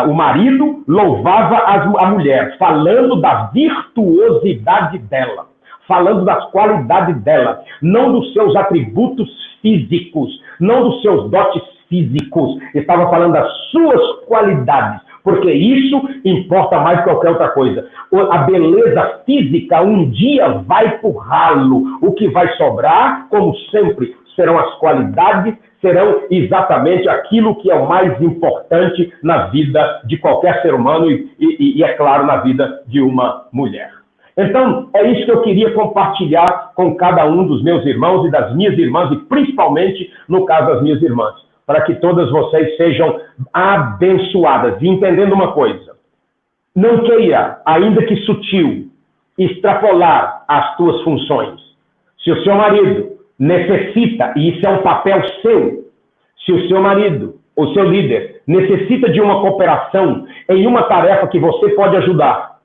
o marido louvava a mulher, falando da virtuosidade dela, falando das qualidades dela, não dos seus atributos físicos, não dos seus dotes físicos, estava falando das suas qualidades, porque isso importa mais que qualquer outra coisa. A beleza física um dia vai pro ralo, o que vai sobrar, como sempre, serão as qualidades, serão exatamente aquilo que é o mais importante na vida de qualquer ser humano e é claro, na vida de uma mulher. Então, é isso que eu queria compartilhar com cada um dos meus irmãos e das minhas irmãs, e principalmente no caso das minhas irmãs, para que todas vocês sejam abençoadas. E entendendo uma coisa, não queira, ainda que sutil, extrapolar as tuas funções. Se o seu marido necessita, e isso é um papel seu, se o seu marido, o seu líder, necessita de uma cooperação em uma tarefa que você pode ajudar,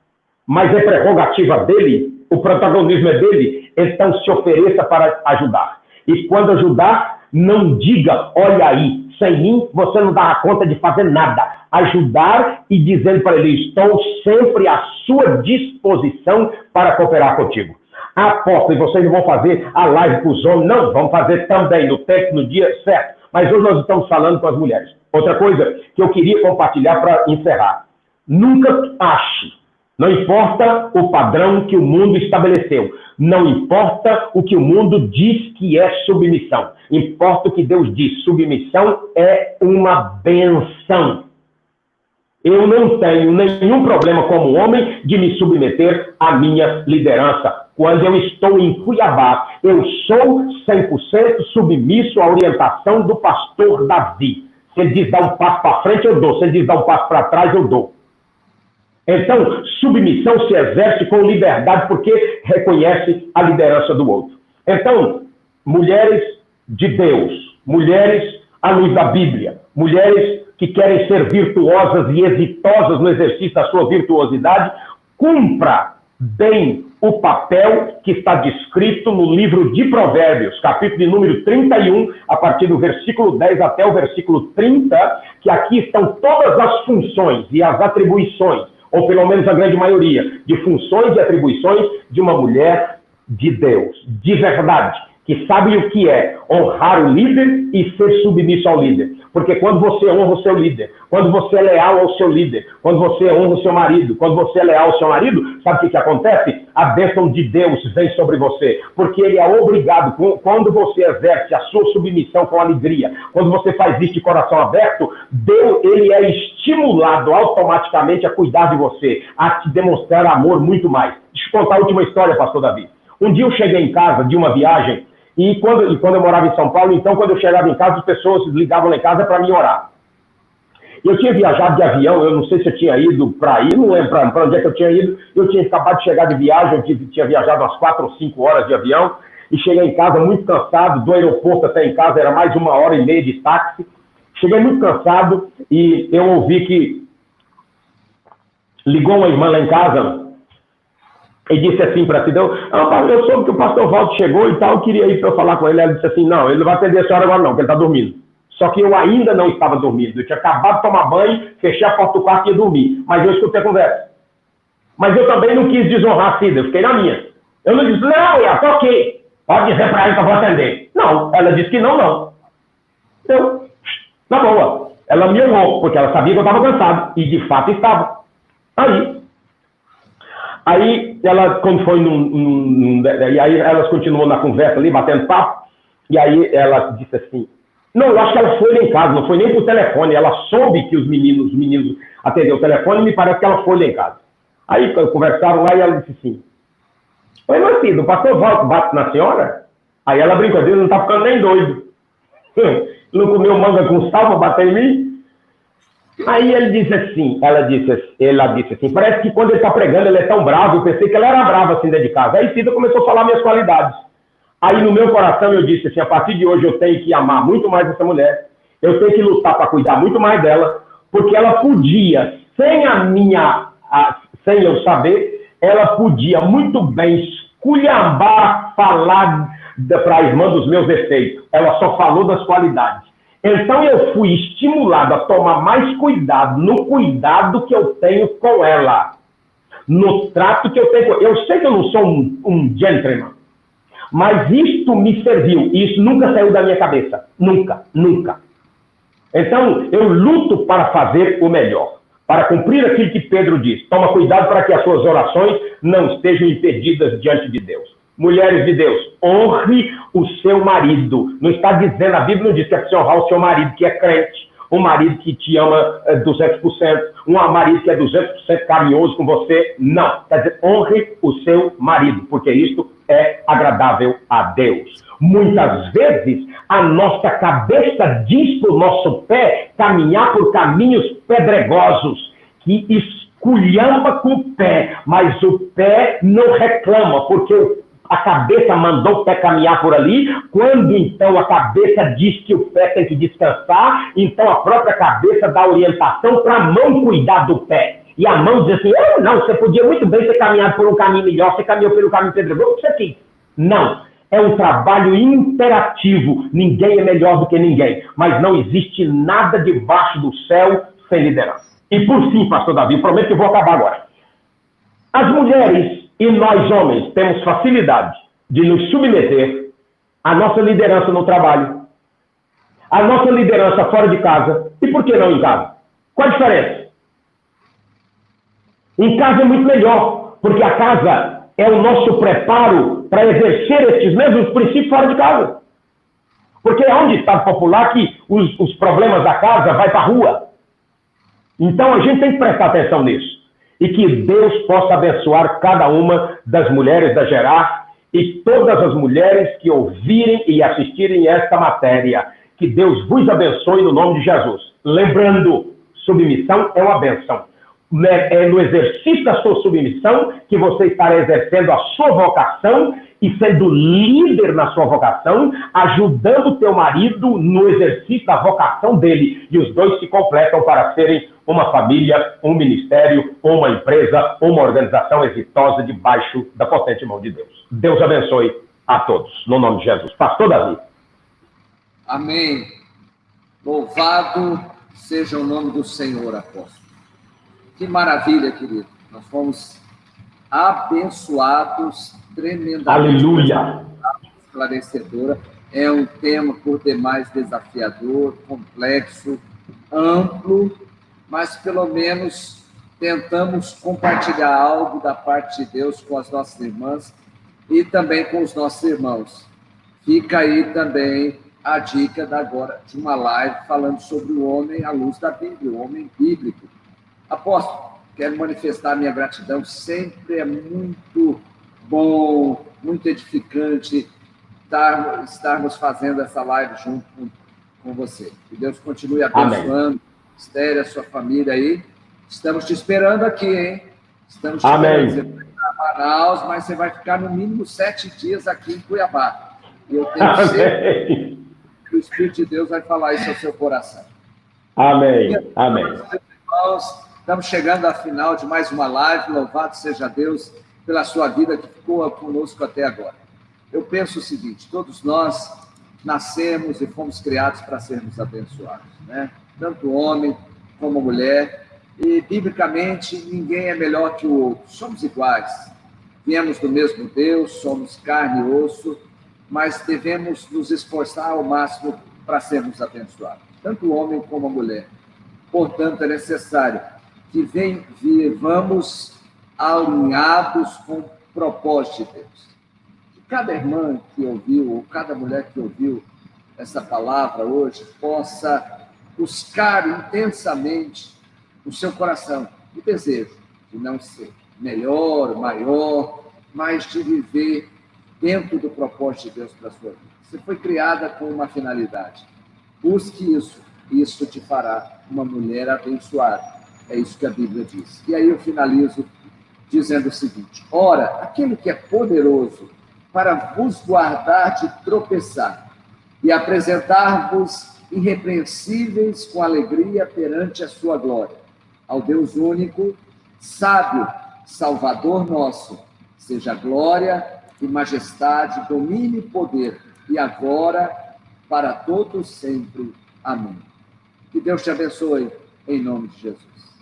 mas é prerrogativa dele, o protagonismo é dele, então se ofereça para ajudar. E quando ajudar, não diga, olha aí, sem mim você não dá conta de fazer nada. Ajudar e dizendo para ele, estou sempre à sua disposição para cooperar contigo. Aposto, e vocês não vão fazer a live com os homens, não, vão fazer também no tempo, no dia certo. Mas hoje nós estamos falando com as mulheres. Outra coisa que eu queria compartilhar para encerrar. Nunca ache, não importa o padrão que o mundo estabeleceu, não importa o que o mundo diz que é submissão, importa o que Deus diz, submissão é uma benção. Eu não tenho nenhum problema como homem de me submeter à minha liderança. Quando eu estou em Cuiabá, eu sou 100% submisso à orientação do pastor Davi. Se ele diz dar um passo para frente, eu dou. Se ele diz dar um passo para trás, eu dou. Então, submissão se exerce com liberdade porque reconhece a liderança do outro. Então, mulheres de Deus, mulheres à luz da Bíblia, mulheres que querem ser virtuosas e exitosas no exercício da sua virtuosidade, cumpra bem o papel que está descrito no livro de Provérbios, capítulo de número 31, a partir do versículo 10 até o versículo 30, que aqui estão todas as funções e as atribuições, ou pelo menos a grande maioria, de funções e atribuições de uma mulher de Deus, de verdade, que sabe o que é honrar o líder e ser submisso ao líder. Porque quando você honra o seu líder, quando você é leal ao seu líder, quando você honra o seu marido, quando você é leal ao seu marido, sabe o que acontece? A bênção de Deus vem sobre você, porque ele é obrigado, quando você exerce a sua submissão com alegria, quando você faz isso de coração aberto, Deus, ele é estimulado automaticamente a cuidar de você, a te demonstrar amor muito mais. Deixa eu contar a última história, pastor Davi. Um dia eu cheguei em casa de uma viagem, e quando eu morava em São Paulo, então quando eu chegava em casa, as pessoas ligavam lá em casa para me orar. Eu tinha viajado de avião, eu não sei se eu tinha ido para aí, não lembro para onde é que eu tinha ido, eu tinha acabado de chegar de viagem, eu tinha viajado umas 4 ou 5 horas de avião, e cheguei em casa muito cansado, do aeroporto até em casa era mais 1h30 de táxi, cheguei muito cansado e eu ouvi que ligou uma irmã lá em casa, e disse assim para si, eu soube que o pastor Valdo chegou e tal, eu queria ir para eu falar com ele. Ela disse assim, não, ele não vai atender a senhora agora não, porque ele está dormindo. Só que eu ainda não estava dormindo. Eu tinha acabado de tomar banho, fechei a porta do quarto e ia dormir. Mas eu escutei a conversa. Mas eu também não quis desonrar a Cida, eu fiquei na minha. Eu não disse, não, tô ok. Pode dizer para ela que eu vou atender. Não, ela disse que não. Então, na boa. Ela me honrou, porque ela sabia que eu estava cansado. E, de fato, estava. Aí, ela, quando foi e aí elas continuam na conversa ali, batendo papo. E aí, ela disse assim... Não, eu acho que ela foi lá em casa, não foi nem por telefone. Ela soube que os meninos atenderam o telefone e me parece que ela foi lá em casa. Aí, conversaram lá e ela disse assim... Oi, meu filho, o pastor Walter bate na senhora? Aí ela brincou, Deus não tá ficando nem doido. Não comeu manga com sal pra bater em mim? Aí ela disse assim, parece que quando ele tá pregando ele é tão bravo, eu pensei que ela era brava assim dentro de casa. Aí Cida começou a falar minhas qualidades. Aí no meu coração eu disse assim, a partir de hoje eu tenho que amar muito mais essa mulher, eu tenho que lutar para cuidar muito mais dela, porque ela podia, sem eu saber, ela podia muito bem esculhambar, falar para a irmã dos meus defeitos. Ela só falou das qualidades. Então eu fui estimulado a tomar mais cuidado no cuidado que eu tenho com ela, no trato que eu tenho com ela. Eu sei que eu não sou um gentleman, mas isto me serviu. Isso nunca saiu da minha cabeça. Nunca. Então eu luto para fazer o melhor, para cumprir aquilo que Pedro diz. Toma cuidado para que as suas orações não estejam impedidas diante de Deus. Mulheres de Deus, honre o seu marido. Não está dizendo, a Bíblia não diz que é para você honrar o seu marido que é crente, um marido que te ama 200%, um marido que é 200% carinhoso com você. Não, quer dizer, honre o seu marido, porque isto é agradável a Deus. Muitas vezes, a nossa cabeça diz para o nosso pé caminhar por caminhos pedregosos, que esculhamba com o pé, mas o pé não reclama, porque a cabeça mandou o pé caminhar por ali. Quando então a cabeça diz que o pé tem que descansar, então a própria cabeça dá orientação para a mão cuidar do pé. E a mão diz assim, não, você podia muito bem ter caminhado por um caminho melhor, você caminhou pelo caminho pedregoso, o que você quis? Não, é um trabalho imperativo, ninguém é melhor do que ninguém, mas não existe nada debaixo do céu sem liderança. E por fim, pastor Davi, prometo que eu vou acabar agora. As mulheres e nós homens temos facilidade de nos submeter à nossa liderança no trabalho, à nossa liderança fora de casa, e por que não em casa? Qual a diferença? Em casa é muito melhor, porque a casa é o nosso preparo para exercer estes mesmos princípios fora de casa. Porque é onde está popular que os problemas da casa vai para a rua. Então a gente tem que prestar atenção nisso. E que Deus possa abençoar cada uma das mulheres da Gerar e todas as mulheres que ouvirem e assistirem esta matéria. Que Deus vos abençoe no nome de Jesus. Lembrando, submissão é uma bênção. É no exercício da sua submissão que você estará exercendo a sua vocação e sendo líder na sua vocação, ajudando o teu marido no exercício da vocação dele. E os dois se completam para serem uma família, um ministério, uma empresa, uma organização exitosa debaixo da potente mão de Deus. Deus abençoe a todos, no nome de Jesus. Pastor Davi. Amém. Louvado seja o nome do Senhor, apóstolo. Que maravilha, querido. Nós fomos abençoados tremendamente. Aleluia. Esclarecedora. É um tema por demais desafiador, complexo, amplo, mas pelo menos tentamos compartilhar algo da parte de Deus com as nossas irmãs e também com os nossos irmãos. Fica aí também a dica de uma live falando sobre o homem à luz da Bíblia, o homem bíblico. Apóstolo, quero manifestar minha gratidão, sempre é muito bom, muito edificante estarmos fazendo essa live junto com você. Que Deus continue abençoando o ministério, a sua família aí. Estamos te esperando aqui, hein? Estamos te esperando. Você vai para Manaus, mas você vai ficar no mínimo 7 dias aqui em Cuiabá. E eu tenho certeza que o Espírito de Deus vai falar isso ao seu coração. Amém. Amém. Irmãos, estamos chegando ao final de mais uma live. Louvado seja Deus pela sua vida que ficou conosco até agora. Eu penso o seguinte, todos nós nascemos e fomos criados para sermos abençoados, né? Tanto homem como mulher. E, biblicamente, ninguém é melhor que o outro. Somos iguais. Viemos do mesmo Deus, somos carne e osso. mas devemos nos esforçar ao máximo para sermos abençoados, tanto o homem como a mulher. Portanto, é necessário que vivamos alinhados com o propósito de Deus. Que cada irmã que ouviu, ou cada mulher que ouviu essa palavra hoje, possa buscar intensamente no seu coração o desejo de não ser melhor, maior, mas de viver dentro do propósito de Deus para a sua vida. Você foi criada com uma finalidade. Busque isso, e isso te fará uma mulher abençoada. É isso que a Bíblia diz. E aí eu finalizo dizendo o seguinte: ora, aquele que é poderoso para vos guardar de tropeçar e apresentar-vos irrepreensíveis com alegria perante a sua glória. Ao Deus único, sábio, Salvador nosso, seja glória e majestade, domínio e poder, e agora, para todos sempre. Amém. Que Deus te abençoe, em nome de Jesus.